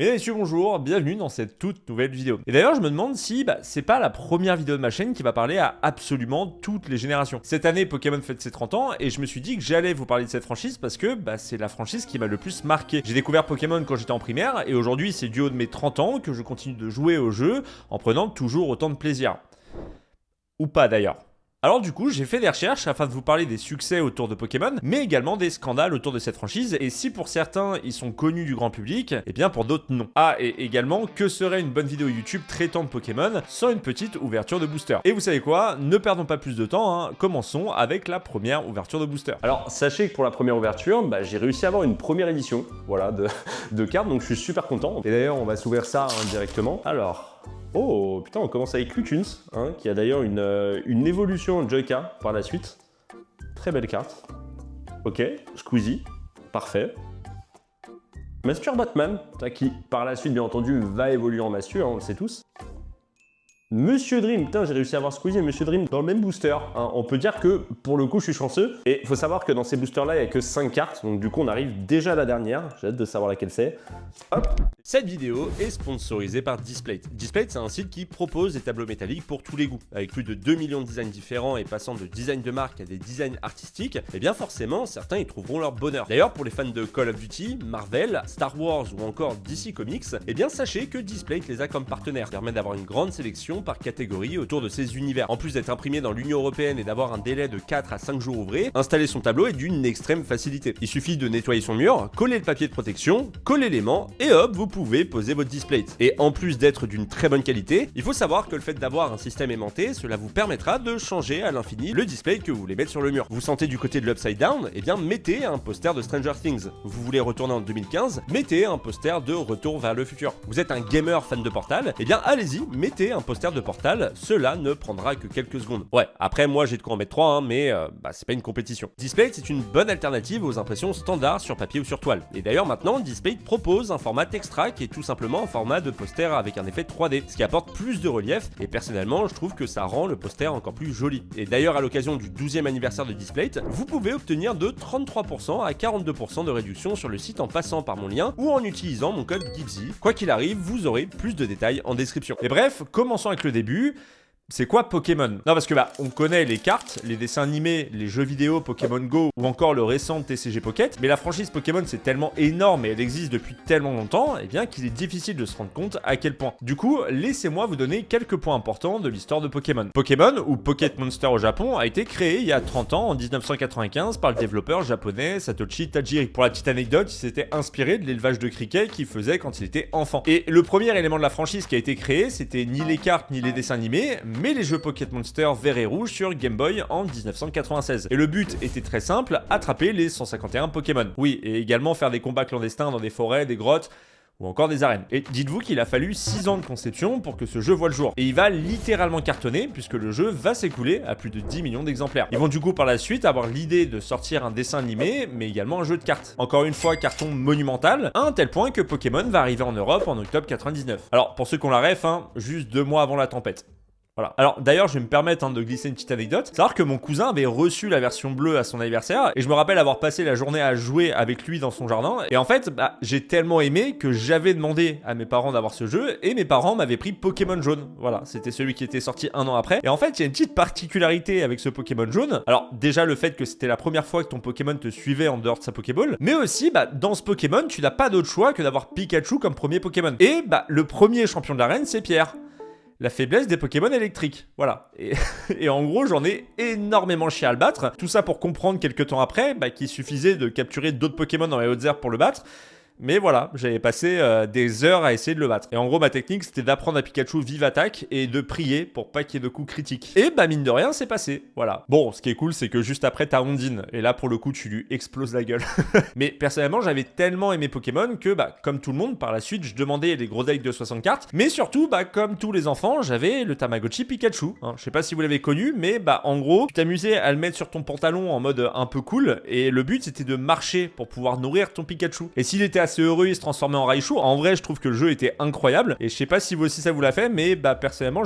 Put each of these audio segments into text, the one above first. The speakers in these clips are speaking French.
Mesdames et messieurs, bonjour, bienvenue dans cette toute nouvelle vidéo. Et d'ailleurs, je me demande si c'est pas la première vidéo de ma chaîne qui va parler à absolument toutes les générations. Cette année, Pokémon fête ses 30 ans et je me suis dit que j'allais vous parler de cette franchise parce que c'est la franchise qui m'a le plus marqué. J'ai découvert Pokémon quand j'étais en primaire et aujourd'hui, c'est du haut de mes 30 ans que je continue de jouer au jeu en prenant toujours autant de plaisir. Ou pas d'ailleurs. Alors du coup, j'ai fait des recherches afin de vous parler des succès autour de Pokémon, mais également des scandales autour de cette franchise, et si pour certains, ils sont connus du grand public, et bien pour d'autres, non. Ah, et également, que serait une bonne vidéo YouTube traitant de Pokémon sans une petite ouverture de booster? Et vous savez quoi? Ne perdons pas plus de temps, commençons avec la première ouverture de booster. Alors, sachez que pour la première ouverture, j'ai réussi à avoir une première édition voilà, de cartes, donc je suis super content. Et d'ailleurs, on va s'ouvrir ça directement. Alors... Oh putain, on commence avec Lutuns, qui a d'ailleurs une évolution Joyka par la suite. Très belle carte. Ok, Squeezie, parfait. Master Batman, qui par la suite bien entendu va évoluer en Master, on le sait tous. Monsieur Dream, putain j'ai réussi à avoir Squeezie et Monsieur Dream dans le même booster. On peut dire que pour le coup je suis chanceux. Et il faut savoir que dans ces boosters là il n'y a que 5 cartes. Donc du coup on arrive déjà à la dernière. J'ai hâte de savoir laquelle c'est. Hop. Cette vidéo est sponsorisée par Displate. Displate, c'est un site qui propose des tableaux métalliques pour tous les goûts. Avec plus de 2 millions de designs différents et passant de design de marque à des designs artistiques, et bien forcément, certains y trouveront leur bonheur. D'ailleurs, pour les fans de Call of Duty, Marvel, Star Wars ou encore DC Comics, et bien sachez que Displate les a comme partenaires. Ça permet d'avoir une grande sélection par catégorie autour de ces univers. En plus d'être imprimé dans l'Union Européenne et d'avoir un délai de 4 à 5 jours ouvrés, installer son tableau est d'une extrême facilité. Il suffit de nettoyer son mur, coller le papier de protection, coller l'aimant, et hop, vous pouvez poser votre Displate. Et en plus d'être d'une très bonne qualité, il faut savoir que le fait d'avoir un système aimanté, cela vous permettra de changer à l'infini le Displate que vous voulez mettre sur le mur. Vous sentez du côté de l'Upside Down, et bien mettez un poster de Stranger Things. Vous voulez retourner en 2015, mettez un poster de Retour vers le futur. Vous êtes un gamer fan de Portal, et bien allez-y, mettez un poster de Portal, cela ne prendra que quelques secondes. Ouais, après moi j'ai de quoi en mettre 3, mais c'est pas une compétition. Displate c'est une bonne alternative aux impressions standards sur papier ou sur toile. Et d'ailleurs maintenant, Displate propose un format Textra qui est tout simplement un format de poster avec un effet 3D, ce qui apporte plus de relief, et personnellement je trouve que ça rend le poster encore plus joli. Et d'ailleurs à l'occasion du 12e anniversaire de Displate, vous pouvez obtenir de 33% à 42% de réduction sur le site en passant par mon lien ou en utilisant mon code GIBSY. Quoi qu'il arrive, vous aurez plus de détails en description. Et bref, commençons avec le début. C'est quoi Pokémon? Non parce que on connaît les cartes, les dessins animés, les jeux vidéo Pokémon Go ou encore le récent TCG Pocket, mais la franchise Pokémon c'est tellement énorme et elle existe depuis tellement longtemps, et bien qu'il est difficile de se rendre compte à quel point. Du coup, laissez-moi vous donner quelques points importants de l'histoire de Pokémon. Pokémon, ou Pocket Monster au Japon, a été créé il y a 30 ans en 1995 par le développeur japonais Satoshi Tajiri. Pour la petite anecdote, il s'était inspiré de l'élevage de criquets qu'il faisait quand il était enfant. Et le premier élément de la franchise qui a été créé, c'était ni les cartes ni les dessins animés, mais les jeux Pocket Monster vert et rouge sur Game Boy en 1996. Et le but était très simple, attraper les 151 Pokémon. Oui, et également faire des combats clandestins dans des forêts, des grottes, ou encore des arènes. Et dites-vous qu'il a fallu 6 ans de conception pour que ce jeu voie le jour. Et il va littéralement cartonner puisque le jeu va s'écouler à plus de 10 millions d'exemplaires. Ils vont du coup par la suite avoir l'idée de sortir un dessin animé, mais également un jeu de cartes. Encore une fois, carton monumental, à un tel point que Pokémon va arriver en Europe en octobre 99. Alors pour ceux qui ont la ref, juste 2 mois avant la tempête. Voilà. Alors d'ailleurs je vais me permettre de glisser une petite anecdote. Savoir que mon cousin avait reçu la version bleue à son anniversaire et je me rappelle avoir passé la journée à jouer avec lui dans son jardin. Et en fait j'ai tellement aimé que j'avais demandé à mes parents d'avoir ce jeu et mes parents m'avaient pris Pokémon jaune. Voilà, c'était celui qui était sorti 1 an après. Et en fait il y a une petite particularité avec ce Pokémon jaune. Alors déjà le fait que c'était la première fois que ton Pokémon te suivait en dehors de sa Pokéball, mais aussi dans ce Pokémon tu n'as pas d'autre choix que d'avoir Pikachu comme premier Pokémon. Et le premier champion de l'arène c'est Pierre. La faiblesse des Pokémon électriques. Voilà. Et en gros, j'en ai énormément chié à le battre. Tout ça pour comprendre quelques temps après qu'il suffisait de capturer d'autres Pokémon dans les hautes herbes pour le battre. Mais voilà, j'avais passé des heures à essayer de le battre. Et en gros, ma technique, c'était d'apprendre à Pikachu vive attaque et de prier pour pas qu'il y ait de coups critiques. Et mine de rien, c'est passé. Voilà. Bon, ce qui est cool, c'est que juste après, t'as Ondine. Et là, pour le coup, tu lui exploses la gueule. Mais personnellement, j'avais tellement aimé Pokémon que, comme tout le monde, par la suite, je demandais les gros decks de 60 cartes. Mais surtout, comme tous les enfants, j'avais le Tamagotchi Pikachu. Je sais pas si vous l'avez connu, mais en gros, tu t'amusais à le mettre sur ton pantalon en mode un peu cool. Et le but, c'était de marcher pour pouvoir nourrir ton Pikachu. Et s'il était assez heureux, il se transformait en Raichu. En vrai, je trouve que le jeu était incroyable. Et je sais pas si vous aussi ça vous l'a fait, mais personnellement,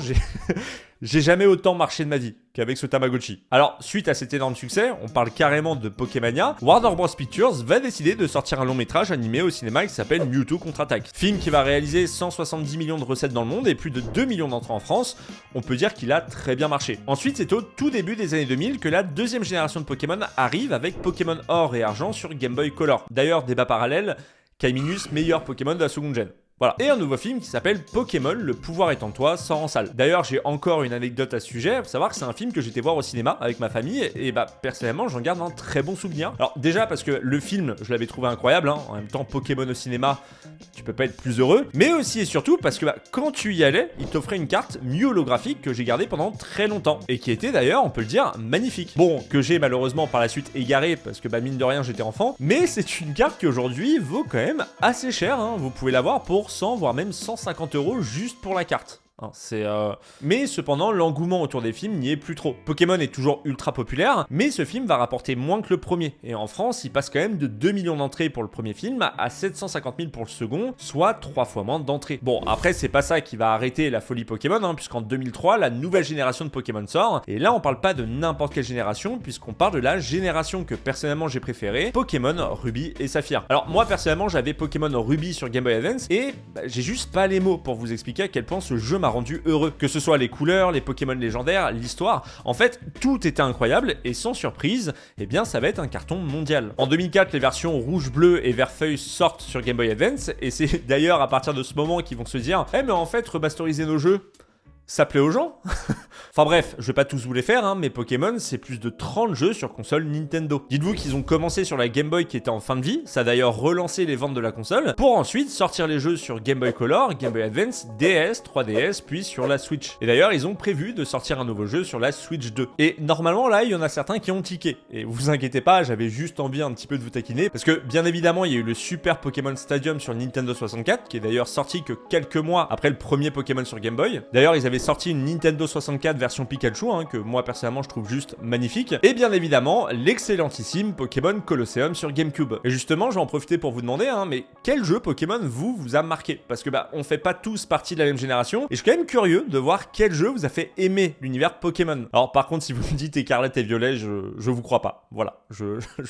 J'ai jamais autant marché de ma vie qu'avec ce Tamagotchi. Alors, suite à cet énorme succès, on parle carrément de Pokémania, Warner Bros Pictures va décider de sortir un long métrage animé au cinéma qui s'appelle Mewtwo Contre-Attaque. Film qui va réaliser 170 millions de recettes dans le monde et plus de 2 millions d'entrées en France. On peut dire qu'il a très bien marché. Ensuite, c'est au tout début des années 2000 que la deuxième génération de Pokémon arrive avec Pokémon Or et Argent sur Game Boy Color. D'ailleurs, débat parallèle, Kaiminus, meilleur Pokémon de la seconde gen. Voilà. Et un nouveau film qui s'appelle Pokémon, le pouvoir est en toi, sort en salle. D'ailleurs, j'ai encore une anecdote à ce sujet, faut savoir que c'est un film que j'étais voir au cinéma avec ma famille, et bah personnellement, j'en garde un très bon souvenir. Alors déjà parce que le film, je l'avais trouvé incroyable, hein. En même temps, Pokémon au cinéma, tu peux pas être plus heureux, mais aussi et surtout parce que quand tu y allais, il t'offrait une carte mi-holographique que j'ai gardée pendant très longtemps, et qui était d'ailleurs, on peut le dire, magnifique. Bon, que j'ai malheureusement par la suite égaré, parce que mine de rien, j'étais enfant, mais c'est une carte qui aujourd'hui vaut quand même assez cher, hein. Vous pouvez l'avoir pour 100 voire même 150 € juste pour la carte. Mais cependant, l'engouement autour des films n'y est plus trop. Pokémon est toujours ultra populaire, mais ce film va rapporter moins que le premier. Et en France, il passe quand même de 2 millions d'entrées pour le premier film à 750 000 pour le second, soit 3 fois moins d'entrées. Bon, après, c'est pas ça qui va arrêter la folie Pokémon, hein, puisqu'en 2003, la nouvelle génération de Pokémon sort. Et là, on parle pas de n'importe quelle génération, puisqu'on parle de la génération que personnellement j'ai préférée, Pokémon Ruby et Saphir. Alors moi, personnellement, j'avais Pokémon Ruby sur Game Boy Advance, et j'ai juste pas les mots pour vous expliquer à quel point ce jeu m'a rendu heureux. Que ce soit les couleurs, les Pokémon légendaires, l'histoire, en fait, tout était incroyable et sans surprise, eh bien ça va être un carton mondial. En 2004, les versions rouge, bleu et vert feuille sortent sur Game Boy Advance et c'est d'ailleurs à partir de ce moment qu'ils vont se dire « Eh mais en fait, remasteriser nos jeux, ça plaît aux gens ?» Enfin bref, je vais pas tous vous les faire, hein, mais Pokémon, c'est plus de 30 jeux sur console Nintendo. Dites-vous qu'ils ont commencé sur la Game Boy qui était en fin de vie, ça a d'ailleurs relancé les ventes de la console, pour ensuite sortir les jeux sur Game Boy Color, Game Boy Advance, DS, 3DS, puis sur la Switch. Et d'ailleurs, ils ont prévu de sortir un nouveau jeu sur la Switch 2. Et normalement, là, il y en a certains qui ont tiqué. Et vous inquiétez pas, j'avais juste envie un petit peu de vous taquiner, parce que bien évidemment, il y a eu le Super Pokémon Stadium sur Nintendo 64, qui est d'ailleurs sorti que quelques mois après le premier Pokémon sur Game Boy. D'ailleurs, ils avaient sorti une Nintendo 64 version Pikachu, hein, que moi personnellement je trouve juste magnifique. Et bien évidemment, l'excellentissime Pokémon Colosseum sur GameCube. Et justement, je vais en profiter pour vous demander, hein, mais quel jeu Pokémon vous a marqué? Parce que on fait pas tous partie de la même génération, et je suis quand même curieux de voir quel jeu vous a fait aimer l'univers Pokémon. Alors par contre, si vous me dites Écarlate et Violet, je vous crois pas. Voilà, je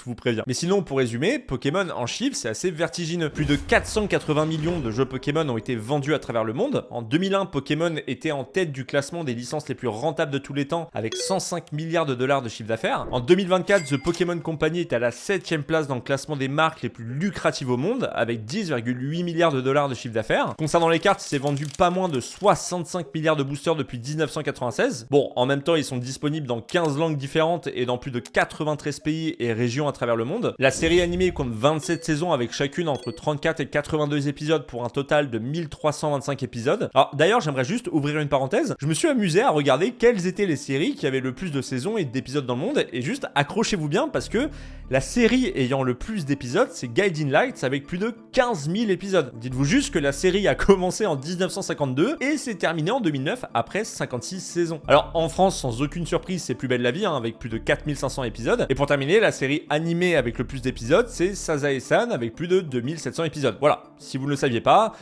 vous préviens. Mais sinon, pour résumer, Pokémon en chiffres, c'est assez vertigineux. Plus de 480 millions de jeux Pokémon ont été vendus à travers le monde. En 2001, Pokémon était en tête du classement des licences les plus rentables de tous les temps avec 105 milliards de dollars de chiffre d'affaires. En 2024, The Pokémon Company est à la 7ème place dans le classement des marques les plus lucratives au monde avec 10,8 milliards de dollars de chiffre d'affaires. Concernant les cartes, il s'est vendu pas moins de 65 milliards de boosters depuis 1996. Bon, en même temps, ils sont disponibles dans 15 langues différentes et dans plus de 93 pays et régions à travers le monde. La série animée compte 27 saisons avec chacune entre 34 et 82 épisodes pour un total de 1325 épisodes. Alors d'ailleurs, j'aimerais juste ouvrir une parenthèse. Je me suis amusé à regarder quelles étaient les séries qui avaient le plus de saisons et d'épisodes dans le monde, et juste accrochez-vous bien parce que la série ayant le plus d'épisodes, c'est Guiding Light avec plus de 15 000 épisodes. Dites-vous juste que la série a commencé en 1952 et s'est terminée en 2009 après 56 saisons. Alors en France, sans aucune surprise, c'est Plus belle la vie, hein, avec plus de 4500 épisodes. Et pour terminer, la série animée avec le plus d'épisodes, c'est Sazae-san avec plus de 2700 épisodes. Voilà, si vous ne le saviez pas,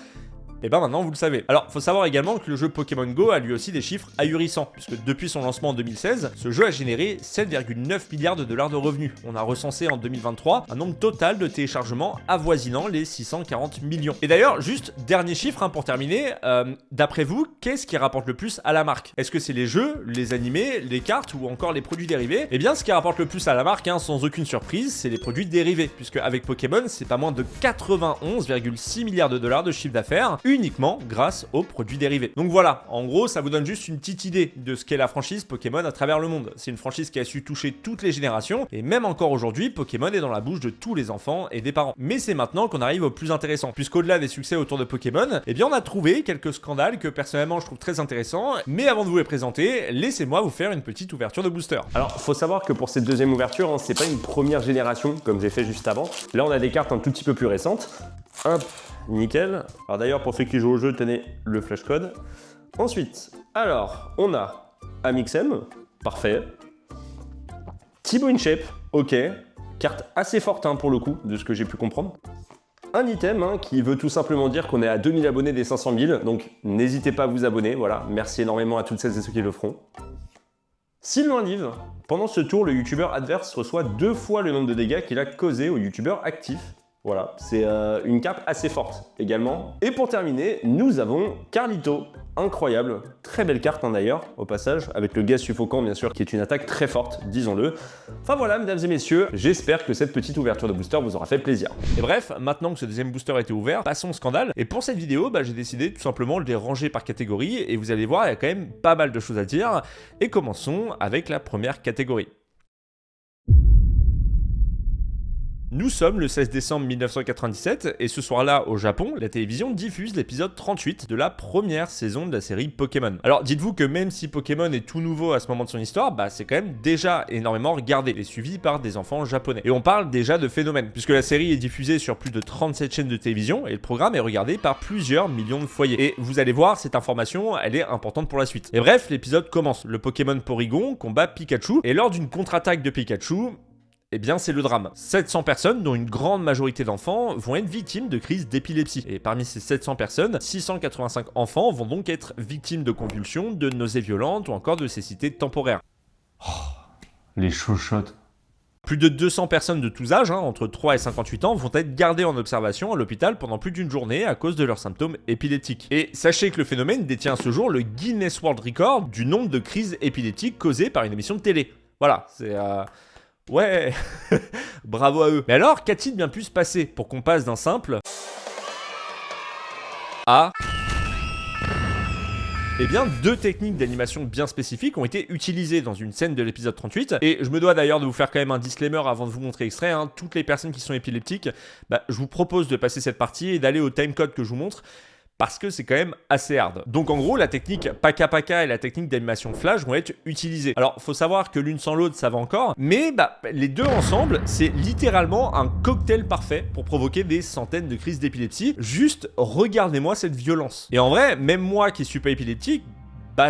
et ben maintenant vous le savez. Alors faut savoir également que le jeu Pokémon Go a lui aussi des chiffres ahurissants, puisque depuis son lancement en 2016, ce jeu a généré 7,9 milliards de dollars de revenus. On a recensé en 2023 un nombre total de téléchargements avoisinant les 640 millions. Et d'ailleurs, juste dernier chiffre pour terminer, d'après vous, qu'est-ce qui rapporte le plus à la marque? Est-ce que c'est les jeux, les animés, les cartes ou encore les produits dérivés? Eh bien ce qui rapporte le plus à la marque, sans aucune surprise, c'est les produits dérivés, puisque avec Pokémon, c'est pas moins de 91,6 milliards de dollars de chiffre d'affaires, uniquement grâce aux produits dérivés. Donc voilà, en gros, ça vous donne juste une petite idée de ce qu'est la franchise Pokémon à travers le monde. C'est une franchise qui a su toucher toutes les générations, et même encore aujourd'hui, Pokémon est dans la bouche de tous les enfants et des parents. Mais c'est maintenant qu'on arrive au plus intéressant, puisqu'au-delà des succès autour de Pokémon, eh bien on a trouvé quelques scandales que personnellement je trouve très intéressants, mais avant de vous les présenter, laissez-moi vous faire une petite ouverture de booster. Alors, faut savoir que pour cette deuxième ouverture, c'est pas une première génération comme j'ai fait juste avant. Là, on a des cartes un tout petit peu plus récentes. Hop, nickel. Alors d'ailleurs, pour ceux qui jouent au jeu, tenez le flash code. Ensuite, alors, on a Amixem, parfait. Thibaut InShape, ok. Carte assez forte pour le coup, de ce que j'ai pu comprendre. un item qui veut tout simplement dire qu'on est à 2000 abonnés des 500 000, donc n'hésitez pas à vous abonner, voilà, merci énormément à toutes celles et ceux qui le feront. S'il l'enlive, pendant ce tour, le youtubeur adverse reçoit 2 fois le nombre de dégâts qu'il a causé au youtubeur actif. Voilà, c'est une cape assez forte également. Et pour terminer, nous avons Carlito. Incroyable, très belle carte d'ailleurs, au passage, avec le gaz suffocant bien sûr, qui est une attaque très forte, disons-le. Enfin voilà, mesdames et messieurs, j'espère que cette petite ouverture de booster vous aura fait plaisir. Et bref, maintenant que ce deuxième booster a été ouvert, passons au scandale. Et pour cette vidéo, j'ai décidé tout simplement de les ranger par catégorie, et vous allez voir, il y a quand même pas mal de choses à dire. Et commençons avec la première catégorie. Nous sommes le 16 décembre 1997 et ce soir-là, au Japon, la télévision diffuse l'épisode 38 de la première saison de la série Pokémon. Alors dites-vous que même si Pokémon est tout nouveau à ce moment de son histoire, c'est quand même déjà énormément regardé et suivi par des enfants japonais. Et on parle déjà de phénomène, puisque la série est diffusée sur plus de 37 chaînes de télévision et le programme est regardé par plusieurs millions de foyers. Et vous allez voir, cette information, elle est importante pour la suite. Et bref, l'épisode commence. Le Pokémon Porygon combat Pikachu et lors d'une contre-attaque de Pikachu, eh bien c'est le drame. 700 personnes, dont une grande majorité d'enfants, vont être victimes de crises d'épilepsie. Et parmi ces 700 personnes, 685 enfants vont donc être victimes de convulsions, de nausées violentes ou encore de cécité temporaire. Oh, les chochottes. Plus de 200 personnes de tous âges, entre 3 et 58 ans, vont être gardées en observation à l'hôpital pendant plus d'une journée à cause de leurs symptômes épileptiques. Et sachez que le phénomène détient à ce jour le Guinness World Record du nombre de crises épileptiques causées par une émission de télé. Voilà, c'est... Ouais, bravo à eux. Mais alors, qu'a-t-il bien pu se passer pour qu'on passe d'un simple à... Eh bien, 2 techniques d'animation bien spécifiques ont été utilisées dans une scène de l'épisode 38. Et je me dois d'ailleurs de vous faire quand même un disclaimer avant de vous montrer l'extrait. Toutes les personnes qui sont épileptiques, je vous propose de passer cette partie et d'aller au timecode que je vous montre, parce que c'est quand même assez hard. Donc en gros, la technique Paka Paka et la technique d'animation flash vont être utilisées. Alors, faut savoir que l'une sans l'autre, ça va encore, mais les deux ensemble, c'est littéralement un cocktail parfait pour provoquer des centaines de crises d'épilepsie. Juste, regardez-moi cette violence. Et en vrai, même moi qui suis pas épileptique,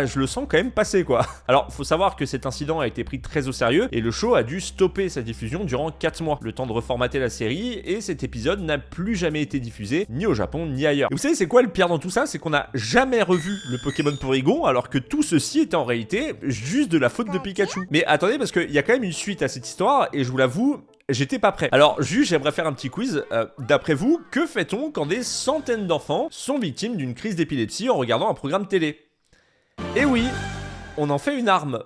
je le sens quand même passer quoi. Alors, faut savoir que cet incident a été pris très au sérieux et le show a dû stopper sa diffusion durant 4 mois, le temps de reformater la série, et cet épisode n'a plus jamais été diffusé, ni au Japon, ni ailleurs. Et vous savez c'est quoi le pire dans tout ça? C'est qu'on n'a jamais revu le Pokémon Porygon, alors que tout ceci était en réalité juste de la faute de Pikachu. Mais attendez, parce qu'il y a quand même une suite à cette histoire, et je vous l'avoue, j'étais pas prêt. Alors, juste, j'aimerais faire un petit quiz. D'après vous, que fait-on quand des centaines d'enfants sont victimes d'une crise d'épilepsie en regardant un programme télé? Et oui, on en fait une arme.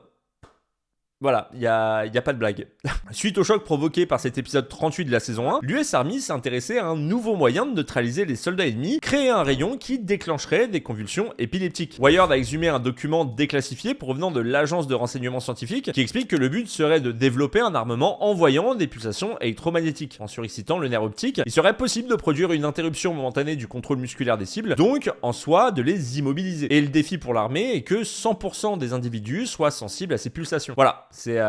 Voilà, y a pas de blague. Suite au choc provoqué par cet épisode 38 de la saison 1, l'US Army s'est intéressé à un nouveau moyen de neutraliser les soldats ennemis, créer un rayon qui déclencherait des convulsions épileptiques. Wired a exhumé un document déclassifié provenant de l'agence de renseignement scientifique qui explique que le but serait de développer un armement envoyant des pulsations électromagnétiques. En surexcitant le nerf optique, il serait possible de produire une interruption momentanée du contrôle musculaire des cibles, donc en soi de les immobiliser. Et le défi pour l'armée est que 100% des individus soient sensibles à ces pulsations. Voilà. C'est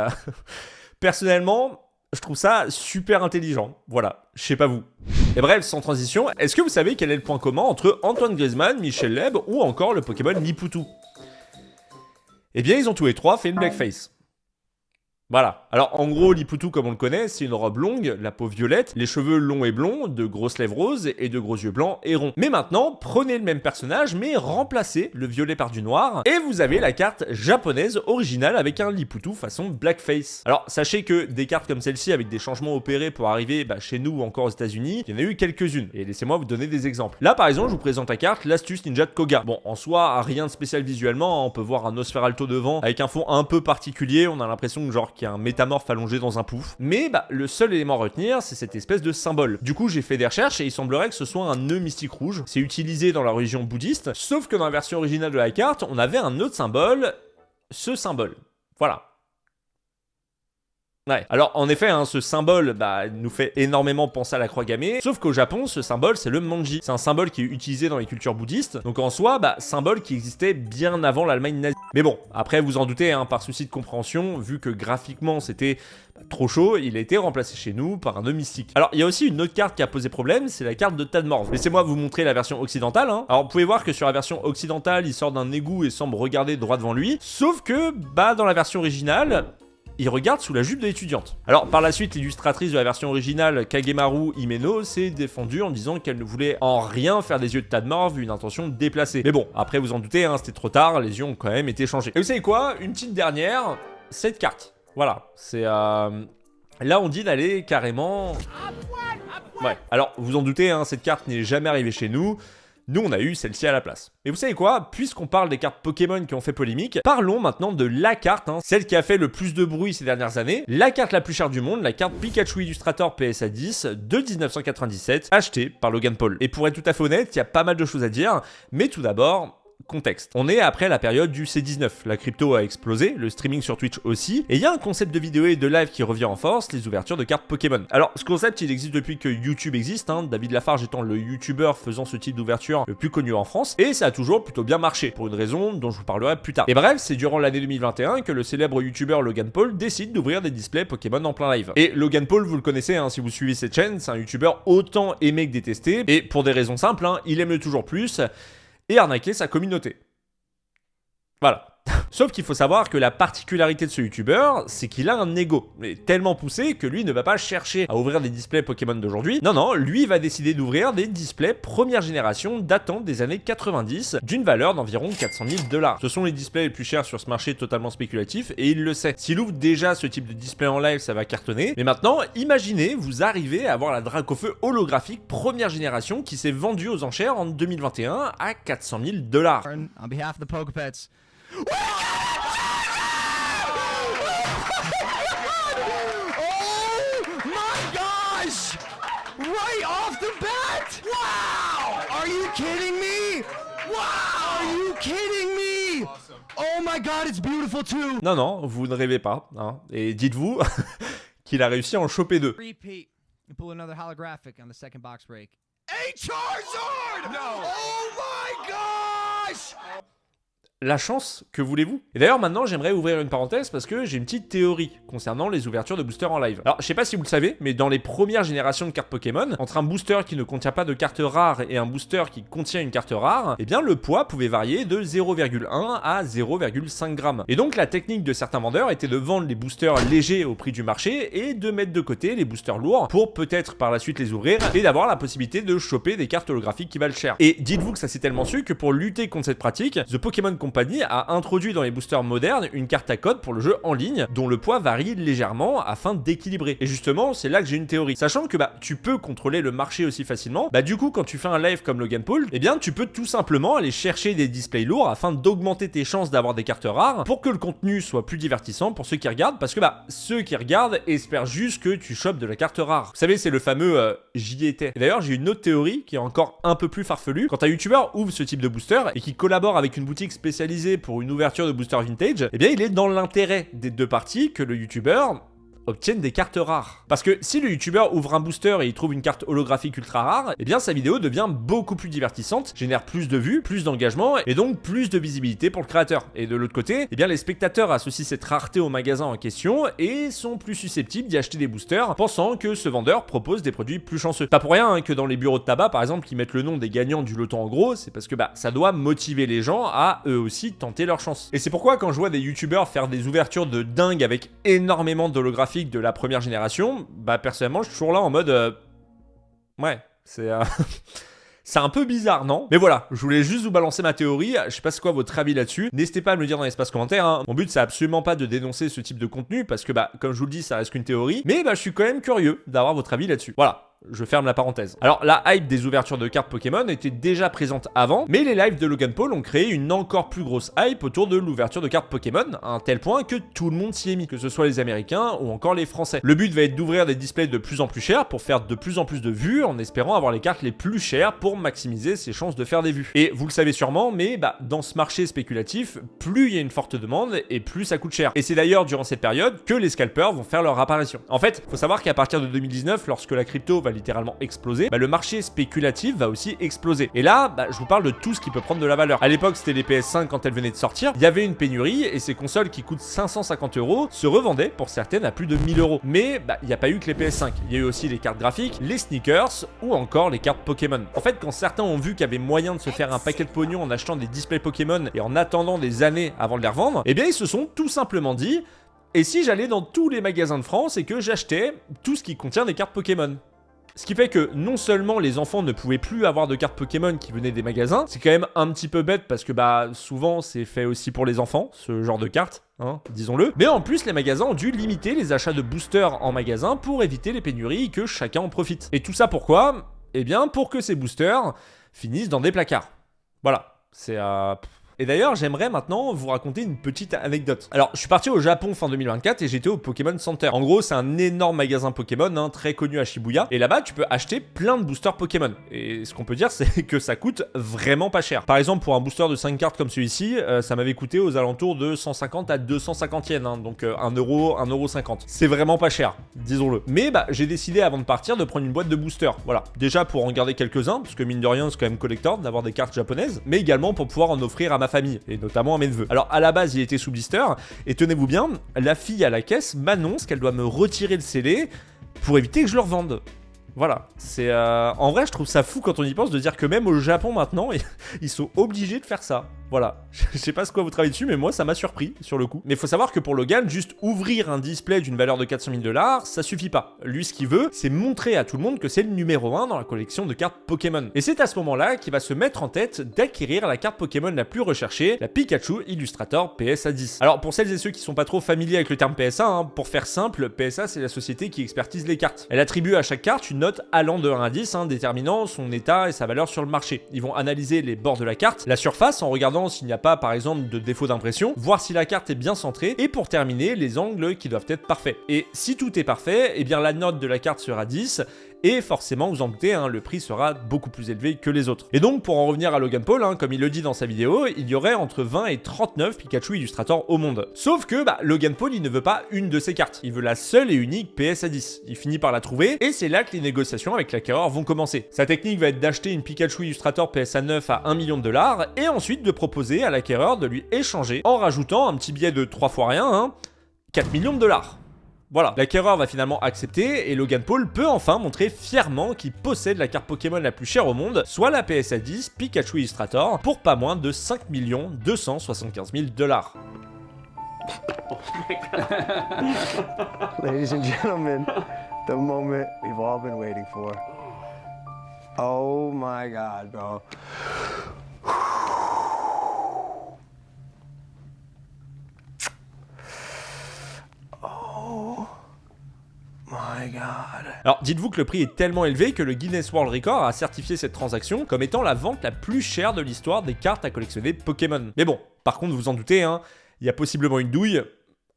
personnellement, je trouve ça super intelligent. Voilà, je sais pas vous. Et bref, sans transition, est-ce que vous savez quel est le point commun entre Antoine Griezmann, Michel Leb ou encore le Pokémon Liputu? Eh bien, ils ont tous les 3 fait une blackface. Voilà. Alors en gros, Liputu, comme on le connaît, c'est une robe longue, la peau violette, les cheveux longs et blonds, de grosses lèvres roses et de gros yeux blancs et ronds. Mais maintenant, prenez le même personnage, mais remplacez le violet par du noir, et vous avez la carte japonaise originale avec un Liputu façon blackface. Alors sachez que des cartes comme celle-ci, avec des changements opérés pour arriver chez nous ou encore aux États-Unis, il y en a eu quelques-unes. Et laissez-moi vous donner des exemples. Là par exemple, je vous présente la carte l'astuce ninja de Koga. Bon, en soi, rien de spécial visuellement, on peut voir un Nosferalto devant, avec un fond un peu particulier, on a l'impression que genre qu'il y a un métamorphe allongé dans un pouf. Mais le seul élément à retenir, c'est cette espèce de symbole. Du coup, j'ai fait des recherches et il semblerait que ce soit un nœud mystique rouge. C'est utilisé dans la religion bouddhiste, sauf que dans la version originale de la carte, on avait un autre symbole, ce symbole. Voilà. Ouais. Alors en effet, ce symbole nous fait énormément penser à la croix gammée, sauf qu'au Japon, ce symbole c'est le manji. C'est un symbole qui est utilisé dans les cultures bouddhistes, donc en soi, symbole qui existait bien avant l'Allemagne nazie. Mais bon, après vous en doutez, par souci de compréhension, vu que graphiquement c'était trop chaud, il a été remplacé chez nous par un nœud mystique. Alors il y a aussi une autre carte qui a posé problème, c'est la carte de Tadmorph. Laissez-moi vous montrer la version occidentale. Alors vous pouvez voir que sur la version occidentale, il sort d'un égout et semble regarder droit devant lui, sauf que dans la version originale, il regarde sous la jupe de l'étudiante. Alors par la suite, l'illustratrice de la version originale, Kagemaru Himeno, s'est défendue en disant qu'elle ne voulait en rien faire des yeux de tas de mort vu une intention déplacée. Mais bon, après vous en doutez, hein, c'était trop tard, les yeux ont quand même été changés. Et vous savez quoi? Une petite dernière, cette carte. Voilà, c'est... Là on dit d'aller carrément... Ouais, alors vous en doutez, hein, cette carte n'est jamais arrivée chez nous. Nous, on a eu celle-ci à la place. Et vous savez quoi? Puisqu'on parle des cartes Pokémon qui ont fait polémique, parlons maintenant de la carte, hein, celle qui a fait le plus de bruit ces dernières années, la carte la plus chère du monde, la carte Pikachu Illustrator PSA 10 de 1997, achetée par Logan Paul. Et pour être tout à fait honnête, il y a pas mal de choses à dire, mais tout d'abord... Contexte. On est après la période du C19, la crypto a explosé, le streaming sur Twitch aussi, et il y a un concept de vidéo et de live qui revient en force, les ouvertures de cartes Pokémon. Alors ce concept il existe depuis que YouTube existe, hein, David Lafarge étant le YouTuber faisant ce type d'ouverture le plus connu en France, et ça a toujours plutôt bien marché, pour une raison dont je vous parlerai plus tard. Et bref, c'est durant l'année 2021 que le célèbre YouTuber Logan Paul décide d'ouvrir des displays Pokémon en plein live. Et Logan Paul, vous le connaissez hein, si vous suivez cette chaîne, c'est un YouTuber autant aimé que détesté, et pour des raisons simples, hein, il aime le toujours plus, et arnaquer sa communauté. Voilà. Sauf qu'il faut savoir que la particularité de ce youtubeur, c'est qu'il a un ego, mais tellement poussé que lui ne va pas chercher à ouvrir des displays Pokémon d'aujourd'hui. Non, non, lui va décider d'ouvrir des displays première génération datant des années 90 d'une valeur d'environ 400 000 $. Ce sont les displays les plus chers sur ce marché totalement spéculatif et il le sait. S'il ouvre déjà ce type de display en live, ça va cartonner. Mais maintenant, imaginez, vous arrivez à avoir la Dracofeu holographique première génération qui s'est vendue aux enchères en 2021 à 400 000 $. On behalf of the Pokepets. Oh my gosh! Right off the bat! Wow! Are you kidding me? Wow! Are you kidding me? Awesome. Oh my god, it's beautiful too! Non, non, vous ne rêvez pas. Hein. Et dites-vous qu'il a réussi à en choper deux. Repeat. You pull another holographic on the second box break. A Charizard! No! Oh my gosh! La chance, que voulez-vous? Et d'ailleurs maintenant j'aimerais ouvrir une parenthèse parce que j'ai une petite théorie concernant les ouvertures de boosters en live. Alors je sais pas si vous le savez, mais dans les premières générations de cartes Pokémon, entre un booster qui ne contient pas de carte rare et un booster qui contient une carte rare, eh bien le poids pouvait varier de 0,1 à 0,5 g. Et donc la technique de certains vendeurs était de vendre les boosters légers au prix du marché et de mettre de côté les boosters lourds pour peut-être par la suite les ouvrir et d'avoir la possibilité de choper des cartes holographiques qui valent cher. Et dites-vous que ça s'est tellement su que pour lutter contre cette pratique, The Pokémon Company a introduit dans les boosters modernes une carte à code pour le jeu en ligne dont le poids varie légèrement afin d'équilibrer. Et justement, c'est là que j'ai une théorie. Sachant que tu peux contrôler le marché aussi facilement, du coup quand tu fais un live comme Logan Paul, eh bien tu peux tout simplement aller chercher des displays lourds afin d'augmenter tes chances d'avoir des cartes rares pour que le contenu soit plus divertissant pour ceux qui regardent, parce que ceux qui regardent espèrent juste que tu chopes de la carte rare. Vous savez, c'est le fameux j'y étais. Et d'ailleurs, j'ai une autre théorie qui est encore un peu plus farfelue. Quand un youtubeur ouvre ce type de booster et qui collabore avec une boutique spécialisée pour une ouverture de booster vintage, eh bien il est dans l'intérêt des deux parties que le youtubeur obtiennent des cartes rares. Parce que si le youtubeur ouvre un booster et il trouve une carte holographique ultra rare, eh bien sa vidéo devient beaucoup plus divertissante, génère plus de vues, plus d'engagement et donc plus de visibilité pour le créateur. Et de l'autre côté, eh bien les spectateurs associent cette rareté au magasin en question et sont plus susceptibles d'y acheter des boosters, pensant que ce vendeur propose des produits plus chanceux. Pas pour rien hein, que dans les bureaux de tabac par exemple qui mettent le nom des gagnants du loto en gros, c'est parce que ça doit motiver les gens à eux aussi tenter leur chance. Et c'est pourquoi quand je vois des youtubeurs faire des ouvertures de dingue avec énormément d'holographiques de la première génération, personnellement je suis toujours là en mode ouais, c'est c'est un peu bizarre, non? Mais voilà, je voulais juste vous balancer ma théorie, je sais pas c'est quoi votre avis là-dessus, n'hésitez pas à me le dire dans l'espace commentaire, hein. Mon but c'est absolument pas de dénoncer ce type de contenu, parce que comme je vous le dis, ça reste qu'une théorie, mais je suis quand même curieux d'avoir votre avis là-dessus. Voilà. Je ferme la parenthèse. Alors la hype des ouvertures de cartes Pokémon était déjà présente avant, mais les lives de Logan Paul ont créé une encore plus grosse hype autour de l'ouverture de cartes Pokémon, à un tel point que tout le monde s'y est mis, que ce soit les Américains ou encore les Français. Le but va être d'ouvrir des displays de plus en plus chers pour faire de plus en plus de vues, en espérant avoir les cartes les plus chères pour maximiser ses chances de faire des vues. Et vous le savez sûrement, mais dans ce marché spéculatif, plus il y a une forte demande et plus ça coûte cher. Et c'est d'ailleurs durant cette période que les scalpers vont faire leur apparition. En fait, faut savoir qu'à partir de 2019, lorsque la crypto va littéralement exploser, le marché spéculatif va aussi exploser. Et là, je vous parle de tout ce qui peut prendre de la valeur. À l'époque, c'était les PS5 quand elles venaient de sortir, il y avait une pénurie et ces consoles qui coûtent 550 € se revendaient pour certaines à plus de 1000 €. Mais il n'y a pas eu que les PS5, il y a eu aussi les cartes graphiques, les sneakers ou encore les cartes Pokémon. En fait, quand certains ont vu qu'il y avait moyen de se faire un paquet de pognon en achetant des displays Pokémon et en attendant des années avant de les revendre, eh bien ils se sont tout simplement dit: Et si j'allais dans tous les magasins de France et que j'achetais tout ce qui contient des cartes Pokémon? Ce qui fait que non seulement les enfants ne pouvaient plus avoir de cartes Pokémon qui venaient des magasins, c'est quand même un petit peu bête parce que bah souvent c'est fait aussi pour les enfants, ce genre de cartes, hein, disons-le. Mais en plus les magasins ont dû limiter les achats de boosters en magasin pour éviter les pénuries et que chacun en profite. Et tout ça pourquoi? Eh bien pour que ces boosters finissent dans des placards. Voilà, c'est Et d'ailleurs, j'aimerais maintenant vous raconter une petite anecdote. Alors, je suis parti au Japon fin 2024 et j'étais au Pokémon Center. En gros, c'est un énorme magasin Pokémon, hein, très connu à Shibuya. Et là-bas, tu peux acheter plein de boosters Pokémon. Et ce qu'on peut dire, c'est que ça coûte vraiment pas cher. Par exemple, pour un booster de 5 cartes comme celui-ci, ça m'avait coûté aux alentours de 150 à 250 yens. Hein, donc 1 euro, 1,50 €. C'est vraiment pas cher, disons-le. Mais bah, j'ai décidé avant de partir de prendre une boîte de boosters. Voilà. Déjà pour en garder quelques-uns, parce que mine de rien, c'est quand même collector d'avoir des cartes japonaises. Mais également pour pouvoir en offrir à ma famille, et notamment à mes neveux. Alors à la base il était sous blister, et tenez-vous bien, la fille à la caisse m'annonce qu'elle doit me retirer le scellé pour éviter que je le revende. Voilà, c'est en vrai je trouve ça fou quand on y pense de dire que même au Japon maintenant, ils sont obligés de faire ça. Voilà, je sais pas ce quoi vous travaillez dessus, mais moi ça m'a surpris sur le coup. Mais faut savoir que pour Logan, juste ouvrir un display d'une valeur de 400 000 $, ça suffit pas. Lui, ce qu'il veut, c'est montrer à tout le monde que c'est le numéro 1 dans la collection de cartes Pokémon. Et c'est à ce moment-là qu'il va se mettre en tête d'acquérir la carte Pokémon la plus recherchée, la Pikachu Illustrator PSA 10. Alors pour celles et ceux qui sont pas trop familiers avec le terme PSA, hein, pour faire simple, PSA c'est la société qui expertise les cartes. Elle attribue à chaque carte une note allant de 1 à 10, hein, déterminant son état et sa valeur sur le marché. Ils vont analyser les bords de la carte, la surface en regardant s'il n'y a pas par exemple de défaut d'impression, voir si la carte est bien centrée et pour terminer les angles qui doivent être parfaits. Et si tout est parfait, eh bien la note de la carte sera 10 et forcément vous en doutez, hein, le prix sera beaucoup plus élevé que les autres. Et donc pour en revenir à Logan Paul, hein, comme il le dit dans sa vidéo, il y aurait entre 20 et 39 Pikachu Illustrator au monde. Sauf que Logan Paul il ne veut pas une de ces cartes, il veut la seule et unique PSA 10. Il finit par la trouver et c'est là que les négociations avec l'acquéreur vont commencer. Sa technique va être d'acheter une Pikachu Illustrator PSA 9 à 1 million de $ et ensuite de proposer à l'acquéreur de lui échanger en rajoutant un petit billet de 3 fois rien, hein, 4 millions de $. Voilà, l'acquéreur va finalement accepter et Logan Paul peut enfin montrer fièrement qu'il possède la carte Pokémon la plus chère au monde, soit la PSA 10 Pikachu Illustrator, pour pas moins de 5 275 000 $. Ladies and gentlemen, the moment we've all been waiting for. Oh my God, bro. My God. Alors dites-vous que le prix est tellement élevé que le Guinness World Record a certifié cette transaction comme étant la vente la plus chère de l'histoire des cartes à collectionner Pokémon. Mais bon, par contre vous en doutez, hein, il y a possiblement une douille.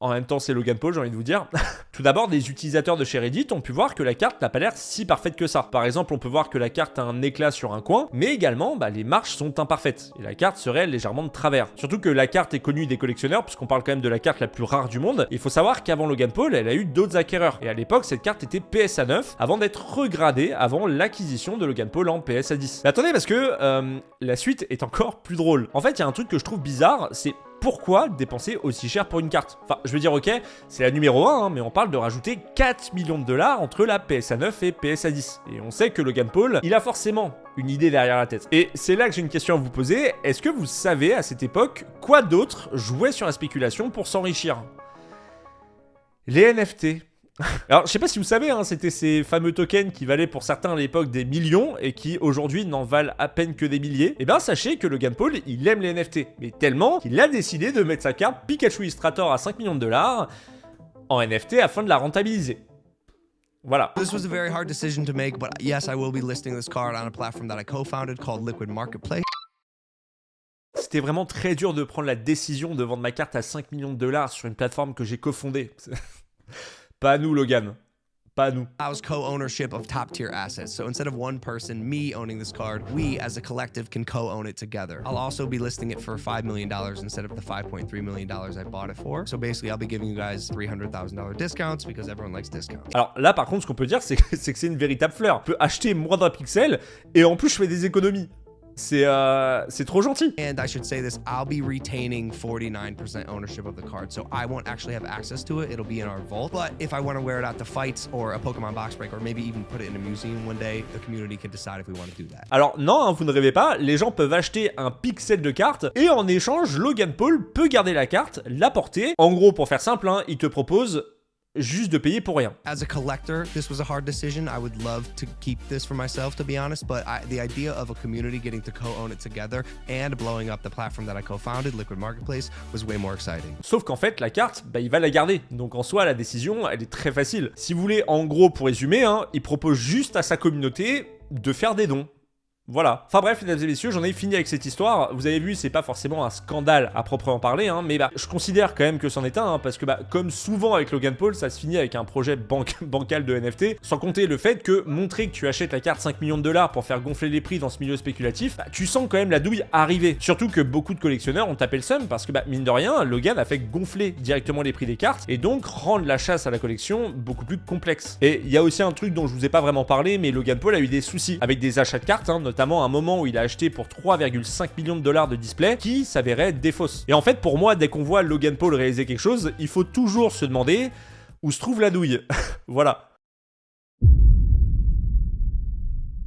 En même temps, c'est Logan Paul, j'ai envie de vous dire. Tout d'abord, des utilisateurs de chez Reddit ont pu voir que la carte n'a pas l'air si parfaite que ça. Par exemple, on peut voir que la carte a un éclat sur un coin, mais également, les marches sont imparfaites, et la carte serait légèrement de travers. Surtout que la carte est connue des collectionneurs, puisqu'on parle quand même de la carte la plus rare du monde. Il faut savoir qu'avant Logan Paul, elle a eu d'autres acquéreurs, et à l'époque, cette carte était PSA 9, avant d'être regradée avant l'acquisition de Logan Paul en PSA 10. Mais attendez, parce que la suite est encore plus drôle. En fait, il y a un truc que je trouve bizarre, c'est pourquoi dépenser aussi cher pour une carte? Enfin, je veux dire, ok, c'est la numéro 1, hein, mais on parle de rajouter 4 millions de $ entre la PSA 9 et PSA 10. Et on sait que Logan Paul, il a forcément une idée derrière la tête. Et c'est là que j'ai une question à vous poser. Est-ce que vous savez, à cette époque, quoi d'autre jouait sur la spéculation pour s'enrichir? Les NFT. Alors, je sais pas si vous savez, hein, c'était ces fameux tokens qui valaient pour certains à l'époque des millions et qui aujourd'hui n'en valent à peine que des milliers. Et bien, sachez que Logan Paul, il aime les NFT, mais tellement qu'il a décidé de mettre sa carte Pikachu Illustrator à 5 millions de $ en NFT afin de la rentabiliser. Voilà. This was a very hard decision to make, but yes, I will be listing this card on a platform that I co-founded called Liquid Marketplace. C'était vraiment très dur de prendre la décision de vendre ma carte à 5 millions de $ sur une plateforme que j'ai cofondée. Pas nous, Logan. Pas nous. Allows co-ownership of top-tier assets. So instead of one person, me owning this card, we as a collective can co-own it together. I'll also be listing it for $5 million instead of the $5.3 million I bought it for. So basically, I'll be giving you guys $300,000 discounts because everyone likes discounts. Alors là, par contre, ce qu'on peut dire, c'est que c'est une véritable fleur. Je peux acheter moins d'un pixel et en plus, je fais des économies. C'est trop gentil. And I should say this, I'll be retaining 49% ownership of the card, so I won't actually have access to it. It'll be in our vault. But if I want to wear it out to fights or a Pokemon box break, or maybe even put it in a museum one day, the community can decide if we want to do that. Alors non, hein, vous ne rêvez pas, les gens peuvent acheter un pixel de carte et en échange, Logan Paul peut garder la carte, la porter. En gros, pour faire simple, hein, il te propose juste de payer pour rien. As a collector, this was a hard decision. I would love to keep this for myself, to be honest, but the idea of a community getting to co-own it together and blowing up the platform that I co-founded, Liquid Marketplace, was way more exciting. Sauf qu'en fait, la carte, bah, il va la garder. Donc en soi, la décision, elle est très facile. Si vous voulez, en gros, pour résumer, hein, il propose juste à sa communauté de faire des dons. Voilà. Enfin bref, mesdames et messieurs, j'en ai fini avec cette histoire. Vous avez vu, c'est pas forcément un scandale à proprement parler, hein, mais bah, je considère quand même que c'en est un, hein, parce que bah, comme souvent avec Logan Paul, ça se finit avec un projet bancal de NFT, sans compter le fait que montrer que tu achètes la carte 5 millions de dollars pour faire gonfler les prix dans ce milieu spéculatif, bah, tu sens quand même la douille arriver. Surtout que beaucoup de collectionneurs ont tapé le seum, parce que bah, mine de rien, Logan a fait gonfler directement les prix des cartes, et donc rendre la chasse à la collection beaucoup plus complexe. Et il y a aussi un truc dont je vous ai pas vraiment parlé, mais Logan Paul a eu des soucis avec des achats de cartes, hein, notamment un moment où il a acheté pour 3,5 millions de dollars de display qui s'avérait des fausses. Et en fait, pour moi, dès qu'on voit Logan Paul réaliser quelque chose, il faut toujours se demander où se trouve la douille. Voilà.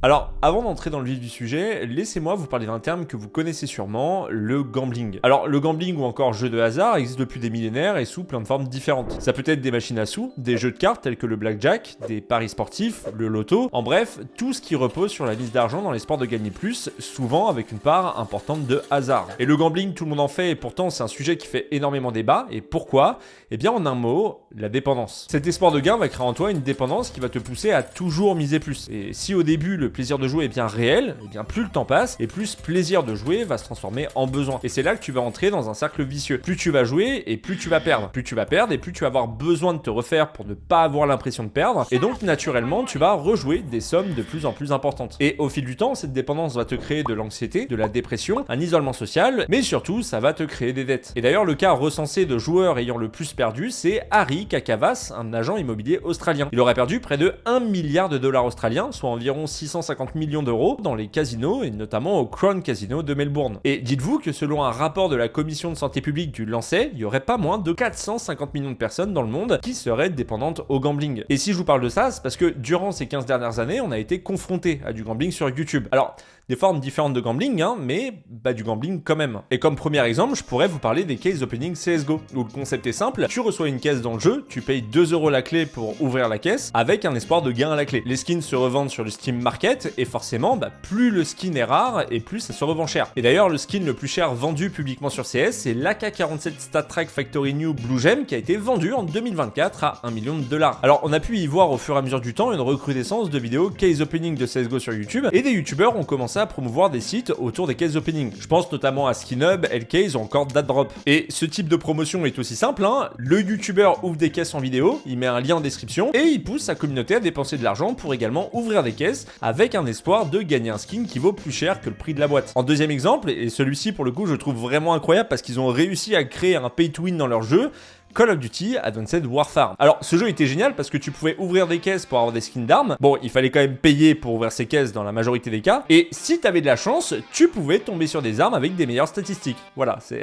Alors, avant d'entrer dans le vif du sujet, laissez-moi vous parler d'un terme que vous connaissez sûrement, le gambling. Alors, le gambling ou encore jeu de hasard existe depuis des millénaires et sous plein de formes différentes. Ça peut être des machines à sous, des jeux de cartes tels que le blackjack, des paris sportifs, le loto, en bref, tout ce qui repose sur la mise d'argent dans les sports de gagner plus, souvent avec une part importante de hasard. Et le gambling, tout le monde en fait et pourtant c'est un sujet qui fait énormément débat. Et pourquoi ? Eh bien, en un mot, la dépendance. Cet espoir de gain va créer en toi une dépendance qui va te pousser à toujours miser plus. Et si au début, le plaisir de jouer est bien réel, et bien plus le temps passe, et plus plaisir de jouer va se transformer en besoin. Et c'est là que tu vas entrer dans un cercle vicieux. Plus tu vas jouer, et plus tu vas perdre. Plus tu vas perdre, et plus tu vas avoir besoin de te refaire pour ne pas avoir l'impression de perdre. Et donc, naturellement, tu vas rejouer des sommes de plus en plus importantes. Et au fil du temps, cette dépendance va te créer de l'anxiété, de la dépression, un isolement social, mais surtout, ça va te créer des dettes. Et d'ailleurs, le cas recensé de joueurs ayant le plus perdu, c'est Harry Kakavas, un agent immobilier australien. Il aurait perdu près de 1 milliard de dollars australiens, soit environ 650 millions d'euros dans les casinos et notamment au Crown Casino de Melbourne. Et dites-vous que selon un rapport de la commission de santé publique du Lancet, il y aurait pas moins de 450 millions de personnes dans le monde qui seraient dépendantes au gambling. Et si je vous parle de ça, c'est parce que durant ces 15 dernières années, on a été confronté à du gambling sur YouTube. Alors, des formes différentes de gambling, hein, mais bah, du gambling quand même. Et comme premier exemple, je pourrais vous parler des case opening CSGO, où le concept est simple, tu reçois une caisse dans le jeu, tu payes 2 € la clé pour ouvrir la caisse, avec un espoir de gain à la clé. Les skins se revendent sur le Steam Market, et forcément, bah, plus le skin est rare, et plus ça se revend cher. Et d'ailleurs, le skin le plus cher vendu publiquement sur CS, c'est l'AK-47 StatTrak Factory New Blue Gem, qui a été vendu en 2024 à 1 million de dollars. Alors, on a pu y voir au fur et à mesure du temps une recrudescence de vidéos case opening de CSGO sur YouTube, et des youtubeurs ont commencé à promouvoir des sites autour des case opening. Je pense notamment à SkinHub, Lcase ou encore DatDrop. Et ce type de promotion est aussi simple, hein. Le youtubeur ouvre des caisses en vidéo, il met un lien en description et il pousse sa communauté à dépenser de l'argent pour également ouvrir des caisses avec un espoir de gagner un skin qui vaut plus cher que le prix de la boîte. En deuxième exemple, et celui-ci pour le coup je trouve vraiment incroyable parce qu'ils ont réussi à créer un pay to win dans leur jeu, Call of Duty Advanced Warfare. Alors ce jeu était génial parce que tu pouvais ouvrir des caisses pour avoir des skins d'armes. Bon, il fallait quand même payer pour ouvrir ces caisses dans la majorité des cas. Et si t'avais de la chance, tu pouvais tomber sur des armes avec des meilleures statistiques. Voilà, c'est...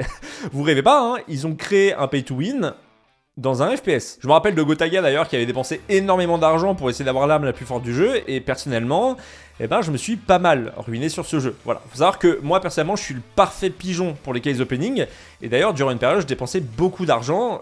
Vous rêvez pas, hein, ils ont créé un pay to win dans un FPS. Je me rappelle de Gotaga d'ailleurs qui avait dépensé énormément d'argent pour essayer d'avoir l'arme la plus forte du jeu et personnellement, eh ben, je me suis pas mal ruiné sur ce jeu. Voilà. Faut savoir que moi personnellement, je suis le parfait pigeon pour les case opening et d'ailleurs, durant une période, je dépensais beaucoup d'argent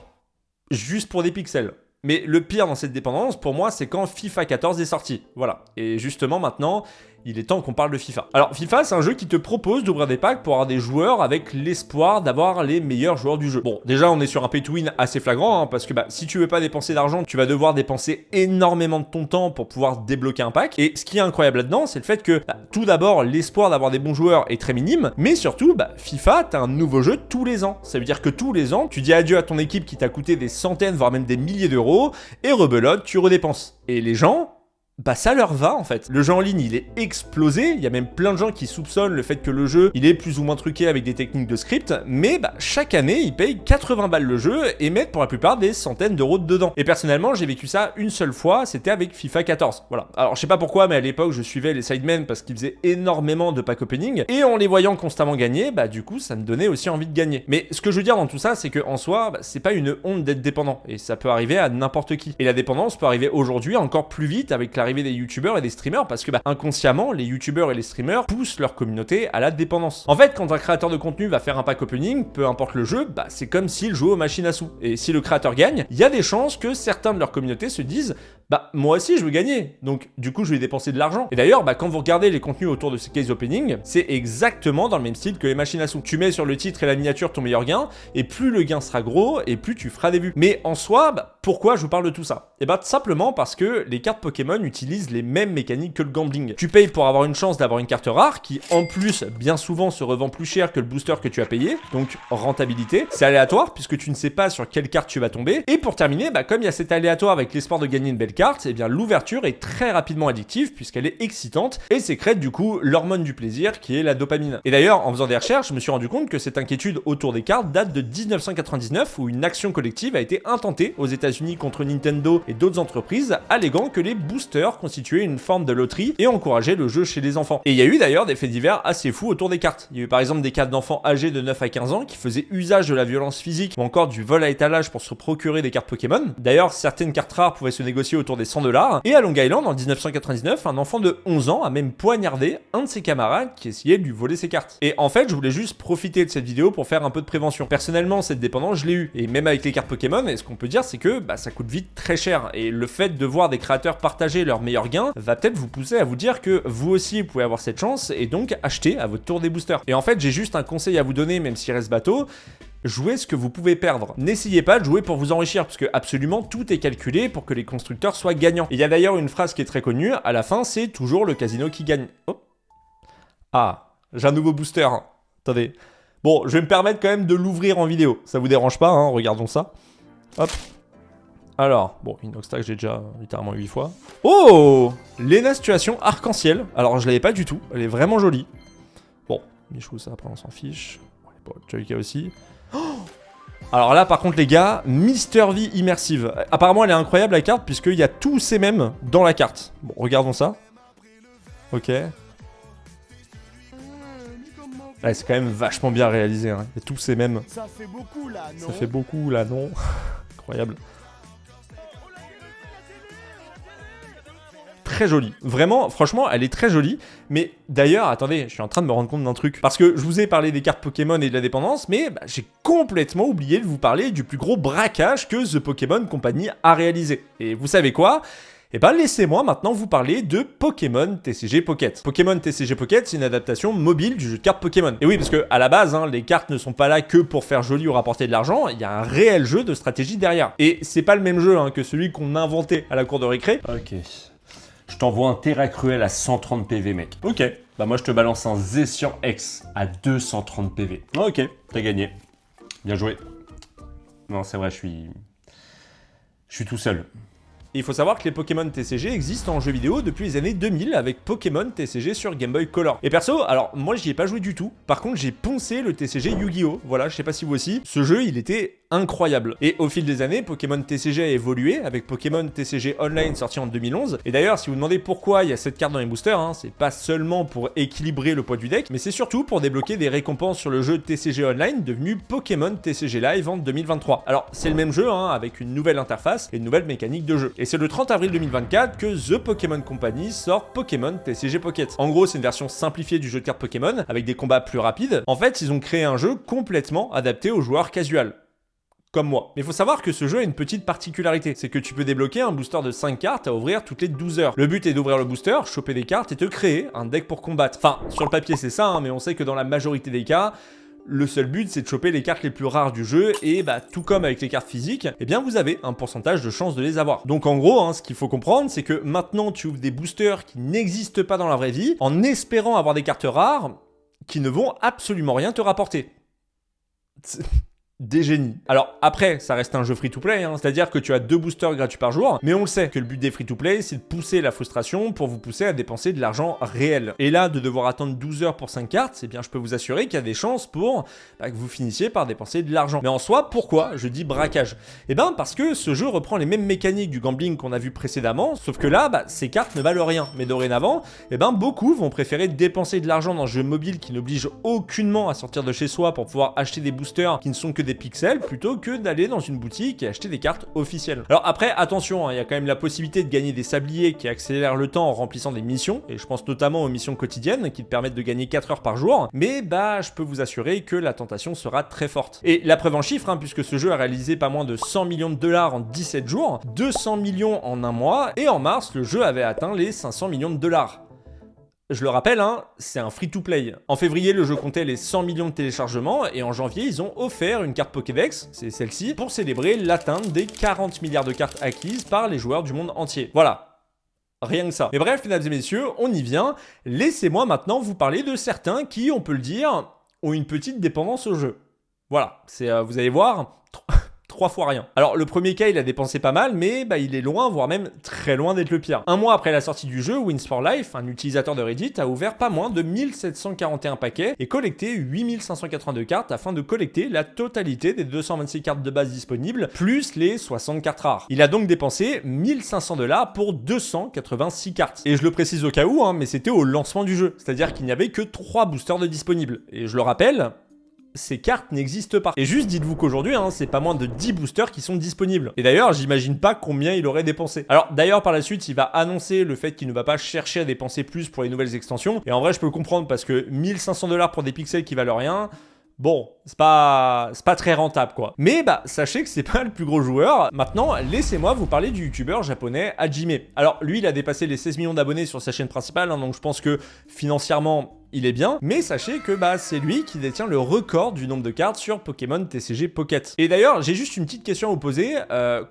juste pour des pixels. Mais le pire dans cette dépendance, pour moi, c'est quand FIFA 14 est sorti. Voilà. Et justement, maintenant, il est temps qu'on parle de FIFA. Alors, FIFA, c'est un jeu qui te propose d'ouvrir des packs pour avoir des joueurs avec l'espoir d'avoir les meilleurs joueurs du jeu. Bon, déjà, on est sur un pay-to-win assez flagrant, hein, parce que bah, si tu veux pas dépenser d'argent, tu vas devoir dépenser énormément de ton temps pour pouvoir débloquer un pack. Et ce qui est incroyable là-dedans, c'est le fait que, bah, tout d'abord, l'espoir d'avoir des bons joueurs est très minime, mais surtout, bah, FIFA, t'as un nouveau jeu tous les ans. Ça veut dire que tous les ans, tu dis adieu à ton équipe qui t'a coûté des centaines, voire même des milliers d'euros, et rebelote, tu redépenses. Et les gens... bah ça leur va en fait. Le jeu en ligne il est explosé, il y a même plein de gens qui soupçonnent le fait que le jeu il est plus ou moins truqué avec des techniques de script, mais bah chaque année ils payent 80 balles le jeu et mettent pour la plupart des centaines d'euros dedans. Et personnellement j'ai vécu ça une seule fois, c'était avec FIFA 14. Voilà. Alors je sais pas pourquoi mais à l'époque je suivais les sidemen parce qu'ils faisaient énormément de pack opening et en les voyant constamment gagner, bah du coup ça me donnait aussi envie de gagner. Mais ce que je veux dire dans tout ça c'est que en soi bah, c'est pas une honte d'être dépendant et ça peut arriver à n'importe qui. Et la dépendance peut arriver aujourd'hui encore plus vite avec l'arrivée des youtubeurs et des streamers parce que bah, inconsciemment les youtubeurs et les streamers poussent leur communauté à la dépendance. En fait quand un créateur de contenu va faire un pack opening, peu importe le jeu, bah, c'est comme s'il jouait aux machines à sous. Et si le créateur gagne, il y a des chances que certains de leur communauté se disent bah moi aussi je veux gagner, donc du coup je vais dépenser de l'argent. Et d'ailleurs bah, quand vous regardez les contenus autour de ces case opening, c'est exactement dans le même style que les machines à sous. Tu mets sur le titre et la miniature ton meilleur gain, et plus le gain sera gros, et plus tu feras des vues. Mais en soi, bah, pourquoi je vous parle de tout ça? Et bah simplement parce que les cartes Pokémon utilisent les mêmes mécaniques que le gambling. Tu payes pour avoir une chance d'avoir une carte rare, qui en plus bien souvent se revend plus cher que le booster que tu as payé, donc rentabilité. C'est aléatoire puisque tu ne sais pas sur quelle carte tu vas tomber. Et pour terminer, bah, comme il y a cet aléatoire avec l'espoir de gagner une belle carte, et bien l'ouverture est très rapidement addictive puisqu'elle est excitante et sécrète du coup l'hormone du plaisir qui est la dopamine. Et d'ailleurs en faisant des recherches, je me suis rendu compte que cette inquiétude autour des cartes date de 1999 où une action collective a été intentée aux États-Unis contre Nintendo et d'autres entreprises alléguant que les boosters constituaient une forme de loterie et encourageaient le jeu chez les enfants. Et il y a eu d'ailleurs des faits divers assez fous autour des cartes. Il y a eu par exemple des cas d'enfants âgés de 9 à 15 ans qui faisaient usage de la violence physique ou encore du vol à étalage pour se procurer des cartes Pokémon. D'ailleurs certaines cartes rares pouvaient se négocier autour des 100 $. Et à Long Island en 1999, un enfant de 11 ans a même poignardé un de ses camarades qui essayait de lui voler ses cartes. Et en fait je voulais juste profiter de cette vidéo pour faire un peu de prévention. Personnellement cette dépendance je l'ai eu, et même avec les cartes Pokémon, et ce qu'on peut dire c'est que bah, ça coûte vite très cher, et le fait de voir des créateurs partager leurs meilleurs gains va peut-être vous pousser à vous dire que vous aussi vous pouvez avoir cette chance et donc acheter à votre tour des boosters. Et en fait j'ai juste un conseil à vous donner même s'il reste bateau. Jouez ce que vous pouvez perdre. N'essayez pas de jouer pour vous enrichir, parce que absolument tout est calculé pour que les constructeurs soient gagnants. Il y a d'ailleurs une phrase qui est très connue, à la fin c'est toujours le casino qui gagne. Oh. Ah, j'ai un nouveau booster. Attendez. Bon, je vais me permettre quand même de l'ouvrir en vidéo. Ça vous dérange pas, hein, regardons ça. Hop. Alors, bon, Inoxtag, j'ai déjà littéralement 8 fois. Oh, Lena Situation Arc-en-Ciel. Alors, je l'avais pas du tout. Elle est vraiment jolie. Bon, Michou, ça, après, on s'en fiche. Bon, Chalika aussi. Oh, alors là, par contre, les gars, Mister V Immersive. Apparemment, elle est incroyable, la carte, puisqu'il y a tous ces mêmes dans la carte. Bon, regardons ça. Ok. Ouais, c'est quand même vachement bien réalisé, hein. Il y a tous ces mêmes. Ça fait beaucoup là, non? Ça fait beaucoup là, non? Incroyable. Très jolie. Vraiment, franchement, elle est très jolie. Mais d'ailleurs, attendez, je suis en train de me rendre compte d'un truc. Parce que je vous ai parlé des cartes Pokémon et de la dépendance, mais bah, j'ai complètement oublié de vous parler du plus gros braquage que The Pokémon Company a réalisé. Et vous savez quoi ? Et ben laissez-moi maintenant vous parler de Pokémon TCG Pocket. Pokémon TCG Pocket, c'est une adaptation mobile du jeu de cartes Pokémon. Et oui, parce que à la base, hein, les cartes ne sont pas là que pour faire joli ou rapporter de l'argent, il y a un réel jeu de stratégie derrière. Et c'est pas le même jeu hein, que celui qu'on a inventé à la cour de récré. Ok. Je t'envoie un Terra Cruel à 130 PV, mec. Ok. Bah moi, je te balance un Zessian X à 230 PV. Ok. T'as gagné. Bien joué. Non, c'est vrai, je suis tout seul. Il faut savoir que les Pokémon TCG existent en jeu vidéo depuis les années 2000 avec Pokémon TCG sur Game Boy Color. Et perso, alors moi j'y ai pas joué du tout. Par contre, j'ai poncé le TCG Yu-Gi-Oh! Voilà, je sais pas si vous aussi. Ce jeu, il était incroyable. Et au fil des années, Pokémon TCG a évolué avec Pokémon TCG Online sorti en 2011. Et d'ailleurs, si vous demandez pourquoi il y a cette carte dans les boosters, hein, c'est pas seulement pour équilibrer le poids du deck, mais c'est surtout pour débloquer des récompenses sur le jeu TCG Online devenu Pokémon TCG Live en 2023. Alors, c'est le même jeu, hein, avec une nouvelle interface et une nouvelle mécanique de jeu. Et c'est le 30 avril 2024 que The Pokémon Company sort Pokémon TCG Pocket. En gros, c'est une version simplifiée du jeu de cartes Pokémon avec des combats plus rapides. En fait, ils ont créé un jeu complètement adapté aux joueurs casual. Comme moi. Mais il faut savoir que ce jeu a une petite particularité, c'est que tu peux débloquer un booster de 5 cartes à ouvrir toutes les 12 heures. Le but est d'ouvrir le booster, choper des cartes et te créer un deck pour combattre. Enfin, sur le papier c'est ça, hein, mais on sait que dans la majorité des cas, le seul but c'est de choper les cartes les plus rares du jeu et bah tout comme avec les cartes physiques, eh bien vous avez un pourcentage de chance de les avoir. Donc en gros, hein, ce qu'il faut comprendre, c'est que maintenant tu ouvres des boosters qui n'existent pas dans la vraie vie en espérant avoir des cartes rares qui ne vont absolument rien te rapporter. des génies. Alors après, ça reste un jeu free-to-play, hein, c'est-à-dire que tu as 2 boosters gratuits par jour, mais on le sait que le but des free-to-play, c'est de pousser la frustration pour vous pousser à dépenser de l'argent réel. Et là, de devoir attendre 12 heures pour 5 cartes, eh bien je peux vous assurer qu'il y a des chances pour que vous finissiez par dépenser de l'argent. Mais en soi, pourquoi je dis braquage? Eh bien parce que ce jeu reprend les mêmes mécaniques du gambling qu'on a vu précédemment, sauf que là, ces cartes ne valent rien. Mais dorénavant, eh ben beaucoup vont préférer dépenser de l'argent dans un jeu mobile qui n'oblige aucunement à sortir de chez soi pour pouvoir acheter des boosters qui ne sont que des pixels plutôt que d'aller dans une boutique et acheter des cartes officielles. Alors après, attention, il y a quand même la possibilité de gagner des sabliers qui accélèrent le temps en remplissant des missions, et je pense notamment aux missions quotidiennes qui te permettent de gagner 4 heures par jour, mais je peux vous assurer que la tentation sera très forte. Et la preuve en chiffres, puisque ce jeu a réalisé pas moins de 100 millions de dollars en 17 jours, 200 millions en un mois, et en mars, le jeu avait atteint les 500 millions de dollars. Je le rappelle, c'est un free-to-play. En février, le jeu comptait les 100 millions de téléchargements et en janvier, ils ont offert une carte Pokédex, c'est celle-ci, pour célébrer l'atteinte des 40 milliards de cartes acquises par les joueurs du monde entier. Voilà. Rien que ça. Mais bref, mesdames et messieurs, on y vient. Laissez-moi maintenant vous parler de certains qui, on peut le dire, ont une petite dépendance au jeu. Voilà, vous allez voir... 3 fois rien. Alors le premier cas il a dépensé pas mal, mais il est loin, voire même très loin d'être le pire. Un mois après la sortie du jeu, Wins4Life, un utilisateur de Reddit, a ouvert pas moins de 1741 paquets et collecté 8582 cartes afin de collecter la totalité des 226 cartes de base disponibles, plus les 60 cartes rares. Il a donc dépensé 1500 $ pour 286 cartes. Et je le précise au cas où, mais c'était au lancement du jeu, c'est-à-dire qu'il n'y avait que 3 boosters de disponibles. Et je le rappelle, ces cartes n'existent pas. Et juste dites-vous qu'aujourd'hui, c'est pas moins de 10 boosters qui sont disponibles. Et d'ailleurs, j'imagine pas combien il aurait dépensé. Alors d'ailleurs, par la suite, il va annoncer le fait qu'il ne va pas chercher à dépenser plus pour les nouvelles extensions. Et en vrai, je peux le comprendre parce que 1500 $ pour des pixels qui valent rien... Bon, c'est pas très rentable quoi. Mais sachez que c'est pas le plus gros joueur. Maintenant, laissez-moi vous parler du youtubeur japonais Hajime. Alors lui, il a dépassé les 16 millions d'abonnés sur sa chaîne principale, donc je pense que financièrement, il est bien. Mais sachez que c'est lui qui détient le record du nombre de cartes sur Pokémon TCG Pocket. Et d'ailleurs, j'ai juste une petite question à vous poser.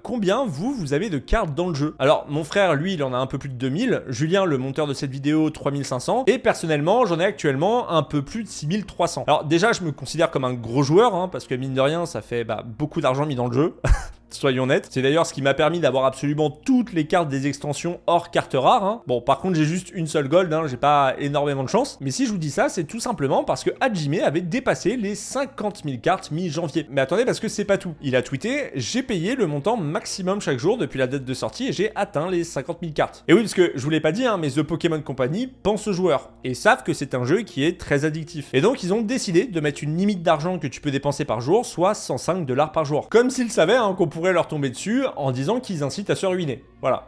Combien vous avez de cartes dans le jeu? Alors, mon frère, lui, il en a un peu plus de 2000. Julien, le monteur de cette vidéo, 3500. Et personnellement, j'en ai actuellement un peu plus de 6300. Alors déjà, je me considère comme un gros joueur, parce que mine de rien, ça fait beaucoup d'argent mis dans le jeu. Soyons honnêtes. C'est d'ailleurs ce qui m'a permis d'avoir absolument toutes les cartes des extensions hors cartes rares. Bon, par contre, j'ai juste une seule gold, j'ai pas énormément de chance. Mais si je vous dis ça, c'est tout simplement parce que Hajime avait dépassé les 50 000 cartes mi-janvier. Mais attendez, parce que c'est pas tout. Il a tweeté: j'ai payé le montant maximum chaque jour depuis la date de sortie et j'ai atteint les 50 000 cartes. Et oui, parce que je vous l'ai pas dit, mais The Pokémon Company pense aux joueurs et savent que c'est un jeu qui est très addictif. Et donc, ils ont décidé de mettre une limite d'argent que tu peux dépenser par jour, soit 105 $ par jour. Comme s'ils savaient qu'on pourrait leur tomber dessus en disant qu'ils incitent à se ruiner. Voilà,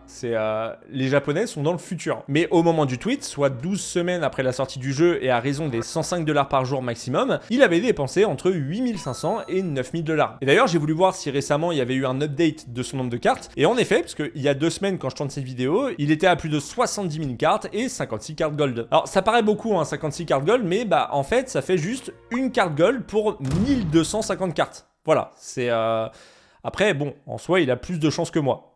les Japonais sont dans le futur. Mais au moment du tweet, soit 12 semaines après la sortie du jeu et à raison des 105 $ par jour maximum, il avait dépensé entre 8500 et 9000 $. Et d'ailleurs, j'ai voulu voir si récemment il y avait eu un update de son nombre de cartes. Et en effet, parce qu'il y a 2 semaines quand je tourne cette vidéo, il était à plus de 70 000 cartes et 56 cartes gold. Alors ça paraît beaucoup, 56 cartes gold, mais en fait, ça fait juste une carte gold pour 1250 cartes. Voilà, Après, bon, en soi, il a plus de chance que moi.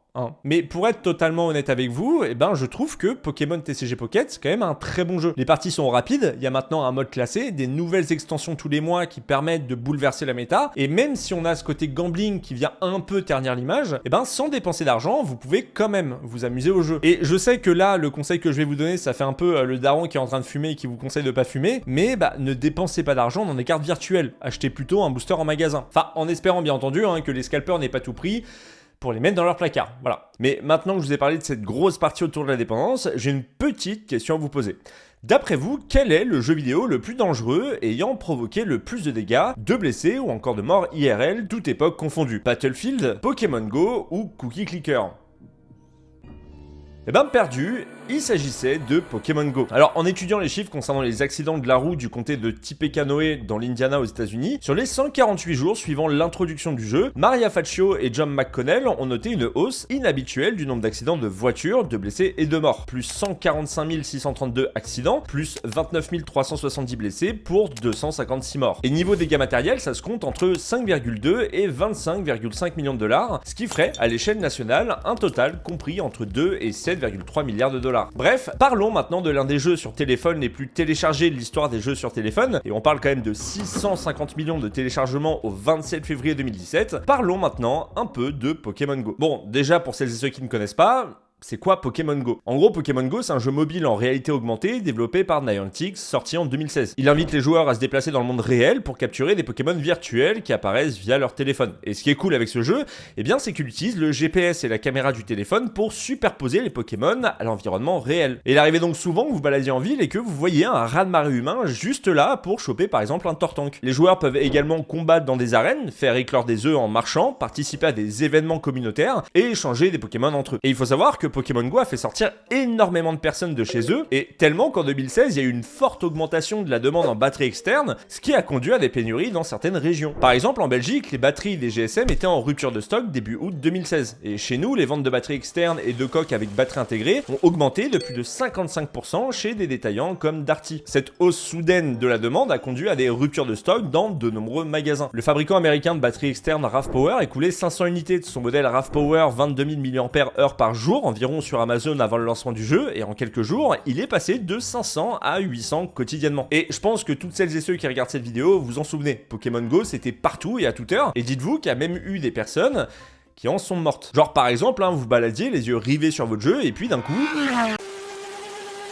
Mais pour être totalement honnête avec vous, je trouve que Pokémon TCG Pocket, c'est quand même un très bon jeu. Les parties sont rapides, il y a maintenant un mode classé, des nouvelles extensions tous les mois qui permettent de bouleverser la méta, et même si on a ce côté gambling qui vient un peu ternir l'image, sans dépenser d'argent, vous pouvez quand même vous amuser au jeu. Et je sais que là, le conseil que je vais vous donner, ça fait un peu le daron qui est en train de fumer et qui vous conseille de pas fumer, mais ne dépensez pas d'argent dans des cartes virtuelles, achetez plutôt un booster en magasin. Enfin, en espérant bien entendu que les scalpers n'aient pas tout pris, pour les mettre dans leur placard, voilà. Mais maintenant que je vous ai parlé de cette grosse partie autour de la dépendance, j'ai une petite question à vous poser. D'après vous, quel est le jeu vidéo le plus dangereux ayant provoqué le plus de dégâts, de blessés ou encore de morts IRL, toute époque confondue? Battlefield, Pokémon Go ou Cookie Clicker? Perdu, il s'agissait de Pokémon Go. Alors, en étudiant les chiffres concernant les accidents de la roue du comté de Tippecanoe dans l'Indiana aux États-Unis, sur les 148 jours suivant l'introduction du jeu, Maria Faccio et John McConnell ont noté une hausse inhabituelle du nombre d'accidents de voitures, de blessés et de morts. Plus 145 632 accidents, plus 29 370 blessés pour 256 morts. Et niveau dégâts matériels, ça se compte entre 5,2 et 25,5 millions de $, ce qui ferait, à l'échelle nationale, un total compris entre 2 et 7,3 milliards de $. $. Bref, parlons maintenant de l'un des jeux sur téléphone les plus téléchargés de l'histoire des jeux sur téléphone, et on parle quand même de 650 millions de téléchargements au 27 février 2017. Parlons maintenant un peu de Pokémon Go. Bon, déjà pour celles et ceux qui ne connaissent pas, c'est quoi Pokémon Go? En gros, Pokémon Go, c'est un jeu mobile en réalité augmentée développé par Niantic, sorti en 2016. Il invite les joueurs à se déplacer dans le monde réel pour capturer des Pokémon virtuels qui apparaissent via leur téléphone. Et ce qui est cool avec ce jeu, eh bien, c'est qu'il utilise le GPS et la caméra du téléphone pour superposer les Pokémon à l'environnement réel. Et il arrivait donc souvent que vous baladiez en ville et que vous voyez un raz-de-marée humain juste là pour choper par exemple un Tortank. Les joueurs peuvent également combattre dans des arènes, faire éclore des œufs en marchant, participer à des événements communautaires et échanger des Pokémon entre eux. Et il faut savoir que Pokémon Go a fait sortir énormément de personnes de chez eux, et tellement qu'en 2016, il y a eu une forte augmentation de la demande en batterie externe, ce qui a conduit à des pénuries dans certaines régions. Par exemple, en Belgique, les batteries des GSM étaient en rupture de stock début août 2016, et chez nous, les ventes de batteries externes et de coques avec batterie intégrée ont augmenté de plus de 55% chez des détaillants comme Darty. Cette hausse soudaine de la demande a conduit à des ruptures de stock dans de nombreux magasins. Le fabricant américain de batteries externes RAV Power écoulait 500 unités de son modèle RAV Power 22 000 mAh par jour environ sur Amazon avant le lancement du jeu, et en quelques jours, il est passé de 500 à 800 quotidiennement. Et je pense que toutes celles et ceux qui regardent cette vidéo vous en souvenez, Pokémon Go c'était partout et à toute heure, et dites-vous qu'il y a même eu des personnes qui en sont mortes. Genre par exemple, vous baladiez les yeux rivés sur votre jeu, et puis d'un coup...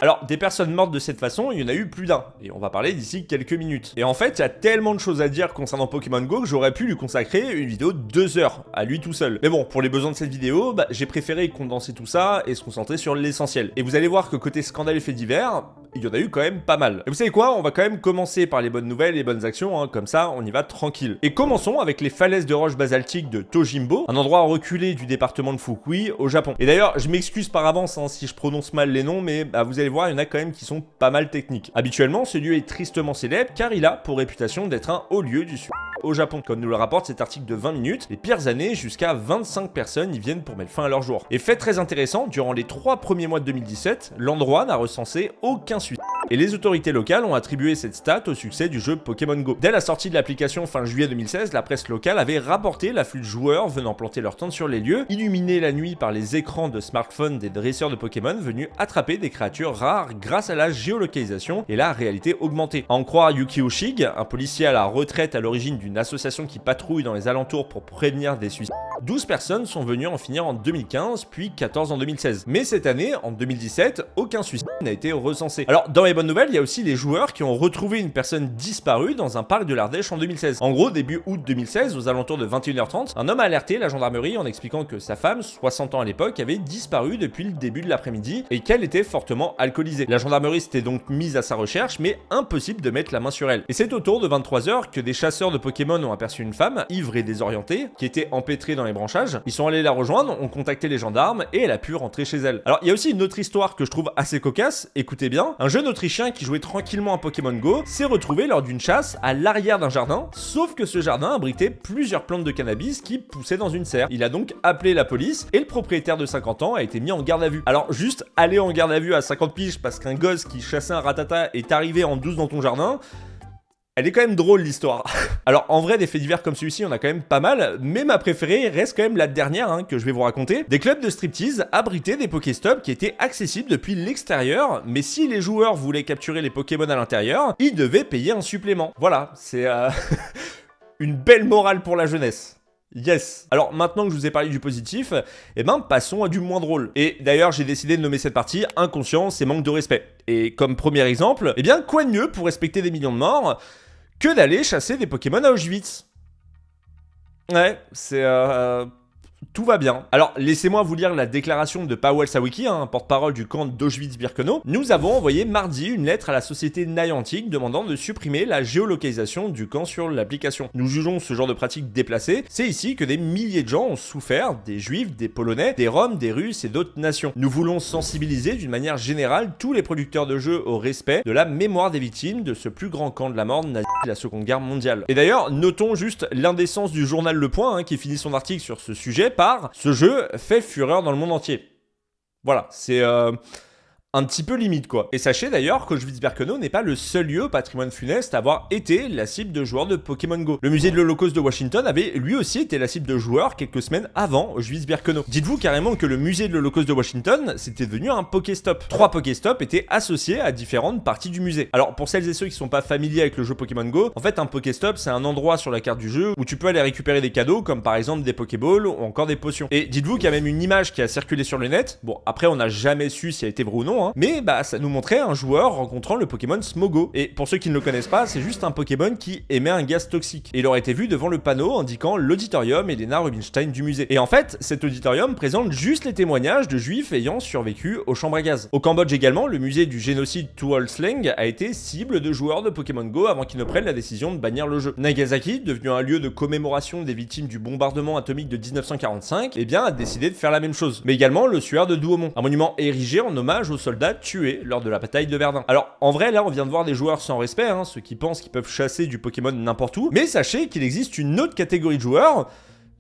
Alors, des personnes mortes de cette façon, il y en a eu plus d'un, et on va parler d'ici quelques minutes. Et en fait, il y a tellement de choses à dire concernant Pokémon Go que j'aurais pu lui consacrer une vidéo de 2 heures, à lui tout seul. Mais bon, pour les besoins de cette vidéo, j'ai préféré condenser tout ça et se concentrer sur l'essentiel. Et vous allez voir que côté scandale et faits divers, il y en a eu quand même pas mal. Et vous savez quoi? On va quand même commencer par les bonnes nouvelles, les bonnes actions, comme ça on y va tranquille. Et commençons avec les falaises de roches basaltiques de Tojimbo, un endroit reculé du département de Fukui au Japon. Et d'ailleurs, je m'excuse par avance si je prononce mal les noms, mais vous allez voir, il y en a quand même qui sont pas mal techniques. Habituellement, ce lieu est tristement célèbre car il a pour réputation d'être un haut lieu du sud au Japon. Comme nous le rapporte cet article de 20 minutes, les pires années, jusqu'à 25 personnes y viennent pour mettre fin à leur jour. Et fait très intéressant, durant les 3 premiers mois de 2017, l'endroit n'a recensé aucun suicide. Et les autorités locales ont attribué cette stat au succès du jeu Pokémon Go. Dès la sortie de l'application fin juillet 2016, la presse locale avait rapporté l'afflux de joueurs venant planter leur tente sur les lieux, illuminés la nuit par les écrans de smartphones des dresseurs de Pokémon venus attraper des créatures rares grâce à la géolocalisation et la réalité augmentée. À en croire Yukio Shig, un policier à la retraite à l'origine d'une association qui patrouille dans les alentours pour prévenir des suicides, 12 personnes sont venues en finir en 2015, puis 14 en 2016. Mais cette année, en 2017, aucun suicide n'a été recensé. Alors, dans les bonnes nouvelles, il y a aussi les joueurs qui ont retrouvé une personne disparue dans un parc de l'Ardèche en 2016. En gros, début août 2016, aux alentours de 21h30, un homme a alerté la gendarmerie en expliquant que sa femme, 60 ans à l'époque, avait disparu depuis le début de l'après-midi et qu'elle était fortement alcoolisée. La gendarmerie s'était donc mise à sa recherche, mais impossible de mettre la main sur elle. Et c'est autour de 23h que des chasseurs de Pokémon ont aperçu une femme, ivre et désorientée, qui était empêtrée dans les branchages. Ils sont allés la rejoindre, ont contacté les gendarmes et elle a pu rentrer chez elle. Alors, il y a aussi une autre histoire que je trouve assez cocasse, écoutez bien. Un jeune Autrichien qui jouait tranquillement à Pokémon Go s'est retrouvé lors d'une chasse à l'arrière d'un jardin, sauf que ce jardin abritait plusieurs plantes de cannabis qui poussaient dans une serre. Il a donc appelé la police et le propriétaire de 50 ans a été mis en garde à vue. Alors, juste aller en garde à vue à 50 piges parce qu'un gosse qui chassait un ratata est arrivé en douce dans ton jardin, elle est quand même drôle l'histoire. Alors en vrai, des faits divers comme celui-ci, on a quand même pas mal, mais ma préférée reste quand même la dernière que je vais vous raconter. Des clubs de striptease abritaient des Pokéstops qui étaient accessibles depuis l'extérieur, mais si les joueurs voulaient capturer les Pokémon à l'intérieur, ils devaient payer un supplément. Voilà, c'est une belle morale pour la jeunesse. Yes. Alors maintenant que je vous ai parlé du positif, passons à du moins drôle. Et d'ailleurs j'ai décidé de nommer cette partie inconscience et manque de respect. Et comme premier exemple, quoi de mieux pour respecter des millions de morts que d'aller chasser des Pokémon à Auschwitz. Ouais, c'est tout va bien. Alors, laissez-moi vous lire la déclaration de Paweł Sawicki, porte-parole du camp d'Auschwitz-Birkenau. Nous avons envoyé mardi une lettre à la société Niantic demandant de supprimer la géolocalisation du camp sur l'application. Nous jugeons ce genre de pratique déplacée. C'est ici que des milliers de gens ont souffert, des Juifs, des Polonais, des Roms, des Russes et d'autres nations. Nous voulons sensibiliser d'une manière générale tous les producteurs de jeux au respect de la mémoire des victimes de ce plus grand camp de la mort nazi de la Seconde Guerre mondiale. Et d'ailleurs, notons juste l'indécence du journal Le Point qui finit son article sur ce sujet par « Ce jeu fait fureur dans le monde entier ». Voilà, c'est un petit peu limite quoi. Et sachez d'ailleurs qu'Auschwitz-Birkenau n'est pas le seul lieu au patrimoine funeste à avoir été la cible de joueurs de Pokémon Go. Le musée de l'Holocauste de Washington avait lui aussi été la cible de joueurs quelques semaines avant Auschwitz-Birkenau. Dites-vous carrément que le musée de l'Holocauste de Washington, c'était devenu un Pokéstop. 3 Pokéstops étaient associés à différentes parties du musée. Alors pour celles et ceux qui sont pas familiers avec le jeu Pokémon Go, en fait un Pokéstop c'est un endroit sur la carte du jeu où tu peux aller récupérer des cadeaux comme par exemple des Pokéballs ou encore des potions. Et dites-vous qu'il y a même une image qui a circulé sur le net. Bon après on n'a jamais su si elle était vraie ou non, hein, mais bah ça nous montrait un joueur rencontrant le Pokémon Smogo. Et pour ceux qui ne le connaissent pas, c'est juste un Pokémon qui émet un gaz toxique. Et il aurait été vu devant le panneau indiquant l'auditorium Elena Rubinstein du musée. Et en fait, cet auditorium présente juste les témoignages de juifs ayant survécu aux chambres à gaz. Au Cambodge également, le musée du génocide Tuol Sleng a été cible de joueurs de Pokémon Go avant qu'ils ne prennent la décision de bannir le jeu. Nagasaki, devenu un lieu de commémoration des victimes du bombardement atomique de 1945, eh bien a décidé de faire la même chose. Mais également le suaire de Douaumont, un monument érigé en hommage aux soldats tués lors de la bataille de Verdun. Alors en vrai là on vient de voir des joueurs sans respect, hein, ceux qui pensent qu'ils peuvent chasser du Pokémon n'importe où, mais sachez qu'il existe une autre catégorie de joueurs,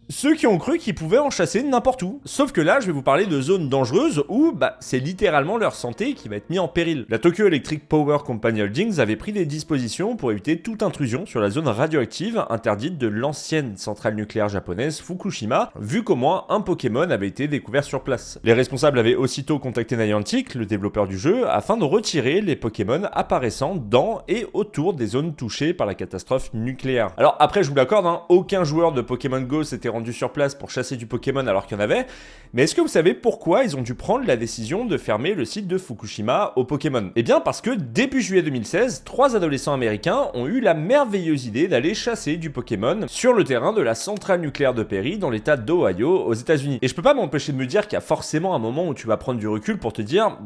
ceux qui ont cru qu'ils pouvaient en chasser n'importe où. Sauf que là, je vais vous parler de zones dangereuses où c'est littéralement leur santé qui va être mise en péril. La Tokyo Electric Power Company Holdings avait pris des dispositions pour éviter toute intrusion sur la zone radioactive interdite de l'ancienne centrale nucléaire japonaise Fukushima, vu qu'au moins un Pokémon avait été découvert sur place. Les responsables avaient aussitôt contacté Niantic, le développeur du jeu, afin de retirer les Pokémon apparaissant dans et autour des zones touchées par la catastrophe nucléaire. Alors après, je vous l'accorde, hein, aucun joueur de Pokémon Go s'était rendu sur place pour chasser du Pokémon alors qu'il y en avait, mais est-ce que vous savez pourquoi ils ont dû prendre la décision de fermer le site de Fukushima aux Pokémon? Eh bien parce que début juillet 2016, 3 adolescents américains ont eu la merveilleuse idée d'aller chasser du Pokémon sur le terrain de la centrale nucléaire de Perry dans l'état d'Ohio aux États-Unis. Et je peux pas m'empêcher de me dire qu'il y a forcément un moment où tu vas prendre du recul pour te dire,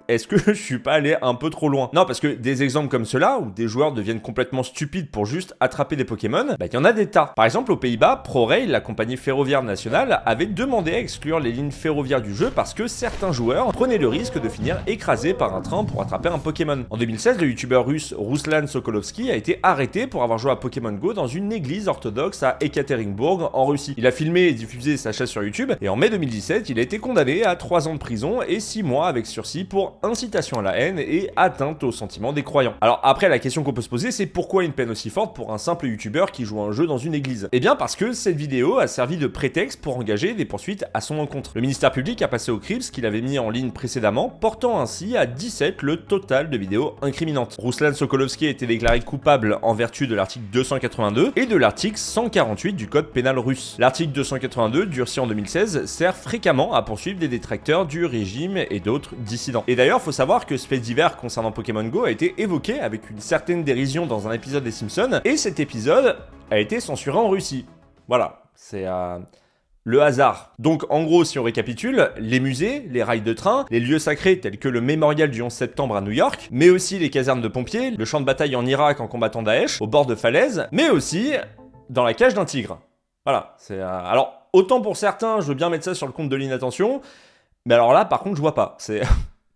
est-ce que je suis pas allé un peu trop loin? Non, parce que des exemples comme ceux-là, où des joueurs deviennent complètement stupides pour juste attraper des Pokémon, il y en a des tas. Par exemple, aux Pays-Bas, ProRail, la compagnie ferroviaire nationale, avait demandé à exclure les lignes ferroviaires du jeu parce que certains joueurs prenaient le risque de finir écrasés par un train pour attraper un Pokémon. En 2016, le youtubeur russe Ruslan Sokolovski a été arrêté pour avoir joué à Pokémon Go dans une église orthodoxe à Ekaterinbourg, en Russie. Il a filmé et diffusé sa chasse sur YouTube, et en mai 2017, il a été condamné à 3 ans de prison et 6 mois avec sursis pour incitation à la haine et atteinte aux sentiments des croyants. Alors après, la question qu'on peut se poser, c'est pourquoi une peine aussi forte pour un simple youtubeur qui joue un jeu dans une église? Eh bien parce que cette vidéo a servi de prétexte pour engager des poursuites à son encontre. Le ministère public a passé au crible ce qu'il avait mis en ligne précédemment, portant ainsi à 17 le total de vidéos incriminantes. Ruslan Sokolovski a été déclaré coupable en vertu de l'article 282 et de l'article 148 du code pénal russe. L'article 282, durci en 2016, sert fréquemment à poursuivre des détracteurs du régime et d'autres dissidents. Et d'ailleurs, faut savoir que ce fait divers concernant Pokémon Go a été évoqué avec une certaine dérision dans un épisode des Simpsons, et cet épisode a été censuré en Russie. Voilà, c'est le hasard. Donc en gros, si on récapitule, les musées, les rails de train, les lieux sacrés tels que le mémorial du 11 septembre à New York, mais aussi les casernes de pompiers, le champ de bataille en Irak en combattant Daesh, au bord de falaises, mais aussi dans la cage d'un tigre. Voilà, c'est... Alors, autant pour certains, je veux bien mettre ça sur le compte de l'inattention, mais alors là, par contre, je vois pas. C'est...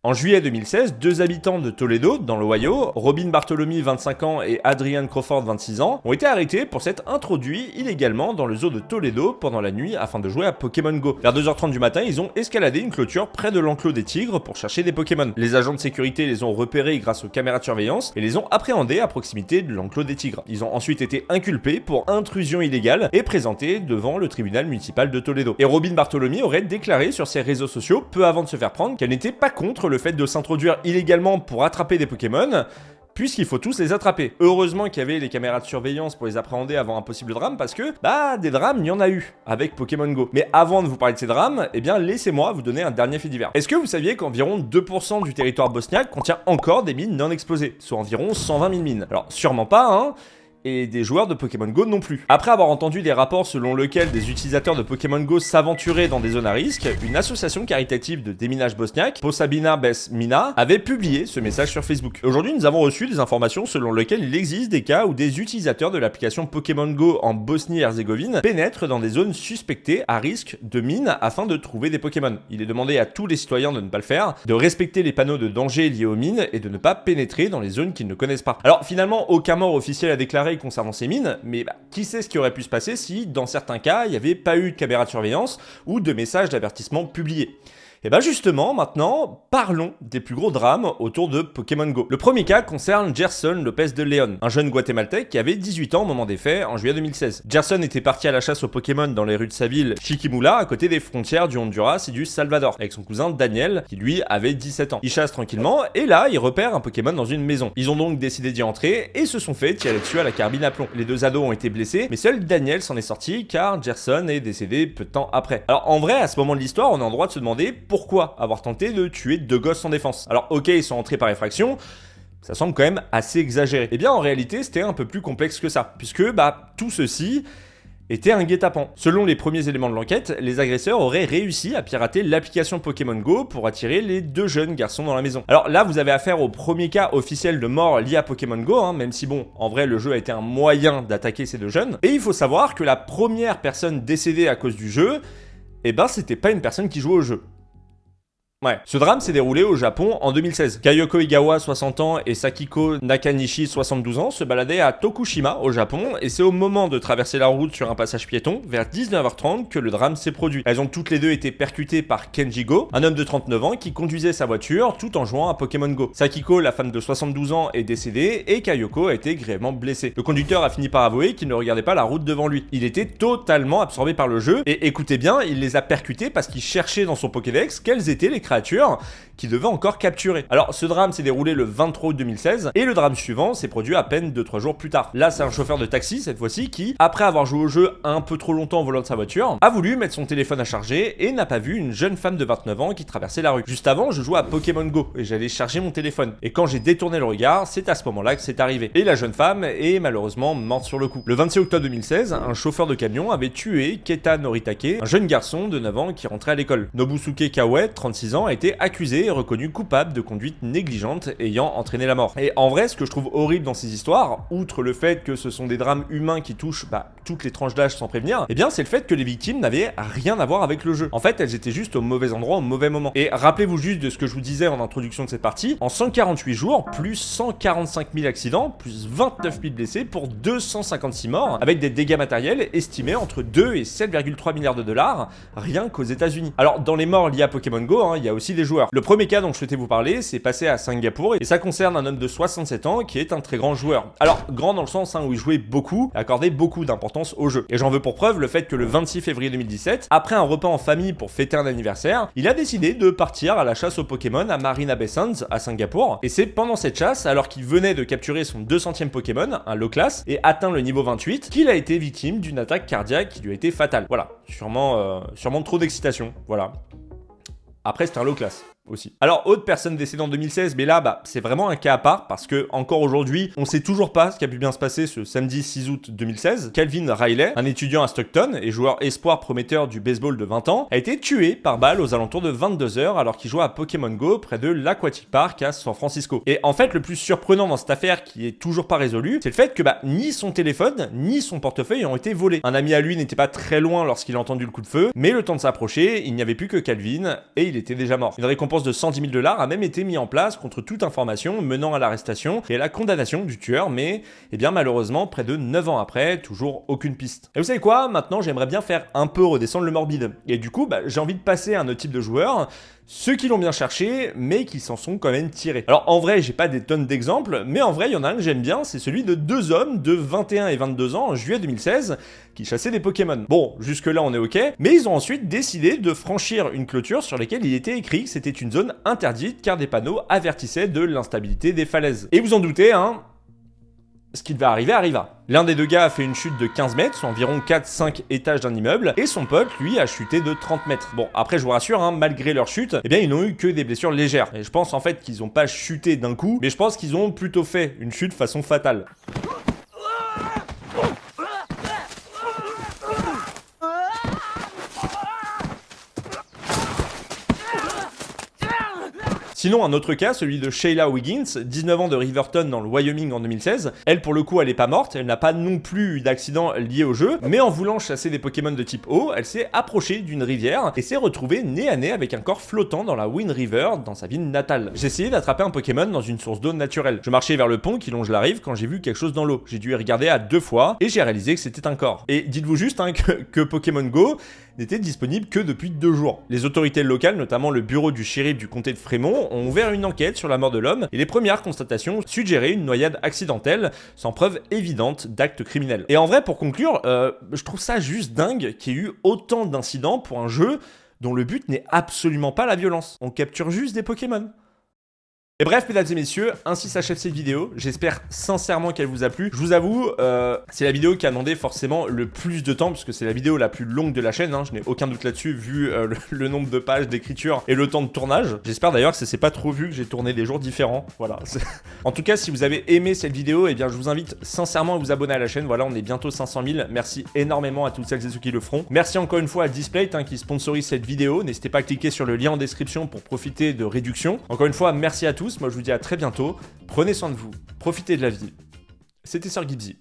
En juillet 2016, 2 habitants de Toledo, dans l'Ohio, Robin Bartholomew, 25 ans, et Adrian Crawford, 26 ans, ont été arrêtés pour s'être introduits illégalement dans le zoo de Toledo pendant la nuit afin de jouer à Pokémon Go. Vers 2h30 du matin, ils ont escaladé une clôture près de l'enclos des tigres pour chercher des Pokémon. Les agents de sécurité les ont repérés grâce aux caméras de surveillance et les ont appréhendés à proximité de l'enclos des tigres. Ils ont ensuite été inculpés pour intrusion illégale et présentés devant le tribunal municipal de Toledo. Et Robin Bartholomew aurait déclaré sur ses réseaux sociaux, peu avant de se faire prendre, qu'elle n'était pas contre le fait de s'introduire illégalement pour attraper des Pokémon, puisqu'il faut tous les attraper. Heureusement qu'il y avait les caméras de surveillance pour les appréhender avant un possible drame, parce que, des drames, il y en a eu avec Pokémon Go. Mais avant de vous parler de ces drames, eh bien, laissez-moi vous donner un dernier fait divers. Est-ce que vous saviez qu'environ 2% du territoire bosniaque contient encore des mines non explosées, soit environ 120 000 mines? Alors, sûrement pas, hein, et des joueurs de Pokémon Go non plus. Après avoir entendu des rapports selon lesquels des utilisateurs de Pokémon Go s'aventuraient dans des zones à risque, une association caritative de déminage bosniaque, Posabina Bes Mina, avait publié ce message sur Facebook. Aujourd'hui, nous avons reçu des informations selon lesquelles il existe des cas où des utilisateurs de l'application Pokémon Go en Bosnie-Herzégovine pénètrent dans des zones suspectées à risque de mines afin de trouver des Pokémon. Il est demandé à tous les citoyens de ne pas le faire, de respecter les panneaux de danger liés aux mines et de ne pas pénétrer dans les zones qu'ils ne connaissent pas. Alors finalement, aucun mort officiel a déclaré concernant ces mines, mais qui sait ce qui aurait pu se passer si, dans certains cas, il n'y avait pas eu de caméra de surveillance ou de messages d'avertissement publiés. Et bah justement, maintenant, parlons des plus gros drames autour de Pokémon Go. Le premier cas concerne Gerson Lopez de Leon, un jeune guatémaltèque qui avait 18 ans au moment des faits en juillet 2016. Gerson était parti à la chasse aux Pokémon dans les rues de sa ville, Chiquimula, à côté des frontières du Honduras et du Salvador, avec son cousin Daniel, qui lui avait 17 ans. Il chasse tranquillement, et là, il repère un Pokémon dans une maison. Ils ont donc décidé d'y entrer, et se sont fait tirer dessus à la carbine à plomb. Les deux ados ont été blessés, mais seul Daniel s'en est sorti, car Gerson est décédé peu de temps après. Alors en vrai, à ce moment de l'histoire, on est en droit de se demander pourquoi avoir tenté de tuer deux gosses sans défense. Alors ok, ils sont entrés par effraction, ça semble quand même assez exagéré. Eh bien en réalité, c'était un peu plus complexe que ça, puisque tout ceci était un guet-apens. Selon les premiers éléments de l'enquête, les agresseurs auraient réussi à pirater l'application Pokémon Go pour attirer les deux jeunes garçons dans la maison. Alors là, vous avez affaire au premier cas officiel de mort lié à Pokémon Go, même si bon, en vrai, le jeu a été un moyen d'attaquer ces deux jeunes. Et il faut savoir que la première personne décédée à cause du jeu, c'était pas une personne qui jouait au jeu. Ouais. Ce drame s'est déroulé au Japon en 2016. Kayoko Igawa, 60 ans, et Sakiko Nakanishi, 72 ans, se baladaient à Tokushima, au Japon, et c'est au moment de traverser la route sur un passage piéton, vers 19h30, que le drame s'est produit. Elles ont toutes les deux été percutées par Kenji Go, un homme de 39 ans qui conduisait sa voiture tout en jouant à Pokémon Go. Sakiko, la femme de 72 ans, est décédée, et Kayoko a été grièvement blessée. Le conducteur a fini par avouer qu'il ne regardait pas la route devant lui. Il était totalement absorbé par le jeu, et écoutez bien, il les a percutés parce qu'il cherchait dans son Pokédex quelles étaient les créatures qui devait encore capturer. Alors ce drame s'est déroulé le 23 août 2016 et le drame suivant s'est produit à peine 2-3 jours plus tard. Là c'est un chauffeur de taxi cette fois-ci qui, après avoir joué au jeu un peu trop longtemps au volant de sa voiture, a voulu mettre son téléphone à charger et n'a pas vu une jeune femme de 29 ans qui traversait la rue. Juste avant, je jouais à Pokémon Go et j'allais charger mon téléphone. Et quand j'ai détourné le regard, c'est à ce moment-là que c'est arrivé. Et la jeune femme est malheureusement morte sur le coup. Le 26 octobre 2016, un chauffeur de camion avait tué Keta Noritake, un jeune garçon de 9 ans qui rentrait à l'école. Nobusuke Kawae, 36 ans, a été accusé et reconnu coupable de conduite négligente ayant entraîné la mort. Et en vrai, ce que je trouve horrible dans ces histoires, outre le fait que ce sont des drames humains qui touchent toutes les tranches d'âge sans prévenir, c'est le fait que les victimes n'avaient rien à voir avec le jeu. En fait, elles étaient juste au mauvais endroit au mauvais moment. Et rappelez-vous juste de ce que je vous disais en introduction de cette partie, en 148 jours, plus 145 000 accidents, plus 29 000 blessés pour 256 morts, avec des dégâts matériels estimés entre 2 et 7,3 milliards de dollars, rien qu'aux États-Unis. Alors, dans les morts liés à Pokémon Go, il y a aussi des joueurs. Le premier cas dont je souhaitais vous parler, c'est passé à Singapour, et ça concerne un homme de 67 ans qui est un très grand joueur. Alors, grand dans le sens où il jouait beaucoup, et accordait beaucoup d'importance au jeu. Et j'en veux pour preuve le fait que le 26 février 2017, après un repas en famille pour fêter un anniversaire, il a décidé de partir à la chasse aux Pokémon à Marina Bay Sands, à Singapour. Et c'est pendant cette chasse, alors qu'il venait de capturer son 200e Pokémon, un low class, et atteint le niveau 28, qu'il a été victime d'une attaque cardiaque qui lui a été fatale. Voilà, sûrement trop d'excitation, voilà. Après, c'est un low class aussi. Alors, autre personne décédée en 2016, mais là, c'est vraiment un cas à part parce que, encore aujourd'hui, on sait toujours pas ce qui a pu bien se passer ce samedi 6 août 2016. Calvin Riley, un étudiant à Stockton et joueur espoir prometteur du baseball de 20 ans, a été tué par balle aux alentours de 22h alors qu'il jouait à Pokémon Go près de l'Aquatic Park à San Francisco. Et en fait, le plus surprenant dans cette affaire qui est toujours pas résolue, c'est le fait que ni son téléphone, ni son portefeuille ont été volés. Un ami à lui n'était pas très loin lorsqu'il a entendu le coup de feu, mais le temps de s'approcher, il n'y avait plus que Calvin et il était déjà mort. Une récompense de 110 000 $ a même été mis en place contre toute information menant à l'arrestation et à la condamnation du tueur, mais malheureusement, près de 9 ans après, toujours aucune piste. Et vous savez quoi? Maintenant, j'aimerais bien faire un peu redescendre le morbide. Et du coup, j'ai envie de passer à un autre type de joueurs, ceux qui l'ont bien cherché, mais qui s'en sont quand même tirés. Alors en vrai, j'ai pas des tonnes d'exemples, mais en vrai, il y en a un que j'aime bien, c'est celui de deux hommes de 21 et 22 ans en juillet 2016 qui chassaient des Pokémon. Bon, jusque-là on est ok, mais ils ont ensuite décidé de franchir une clôture sur laquelle il était écrit que c'était une zone interdite car des panneaux avertissaient de l'instabilité des falaises. Et vous en doutez, ce qui devait arriver arriva. L'un des deux gars a fait une chute de 15 mètres, soit environ 4-5 étages d'un immeuble, et son pote, lui, a chuté de 30 mètres. Bon, après, je vous rassure, malgré leur chute, ils n'ont eu que des blessures légères. Et je pense en fait qu'ils n'ont pas chuté d'un coup, mais je pense qu'ils ont plutôt fait une chute façon fatale. Sinon, un autre cas, celui de Sheila Wiggins, 19 ans de Riverton dans le Wyoming en 2016. Elle, pour le coup, elle est pas morte, elle n'a pas non plus eu d'accident lié au jeu, mais en voulant chasser des Pokémon de type eau, elle s'est approchée d'une rivière et s'est retrouvée nez à nez avec un corps flottant dans la Wind River, dans sa ville natale. J'ai essayé d'attraper un Pokémon dans une source d'eau naturelle. Je marchais vers le pont qui longe la rive quand j'ai vu quelque chose dans l'eau. J'ai dû y regarder à 2 fois et j'ai réalisé que c'était un corps. Et dites-vous juste que Pokémon Go, n'était disponible que depuis 2 jours. Les autorités locales, notamment le bureau du shérif du comté de Fremont, ont ouvert une enquête sur la mort de l'homme et les premières constatations suggéraient une noyade accidentelle, sans preuve évidente d'actes criminels. Et en vrai, pour conclure, je trouve ça juste dingue qu'il y ait eu autant d'incidents pour un jeu dont le but n'est absolument pas la violence. On capture juste des Pokémon. Et bref, mesdames et messieurs, ainsi s'achève cette vidéo. J'espère sincèrement qu'elle vous a plu. Je vous avoue, c'est la vidéo qui a demandé forcément le plus de temps, puisque c'est la vidéo la plus longue de la chaîne, hein. Je n'ai aucun doute là-dessus, vu le nombre de pages d'écriture et le temps de tournage. J'espère d'ailleurs que ça s'est pas trop vu que j'ai tourné des jours différents. Voilà. En tout cas, si vous avez aimé cette vidéo, eh bien, je vous invite sincèrement à vous abonner à la chaîne. Voilà, on est bientôt 500 000. Merci énormément à toutes celles et ceux qui le feront. Merci encore une fois à Displate, hein, qui sponsorise cette vidéo. N'hésitez pas à cliquer sur le lien en description pour profiter de réductions. Encore une fois, merci à tous. Moi, je vous dis à très bientôt. Prenez soin de vous. Profitez de la vie. C'était Sir Gibbsy.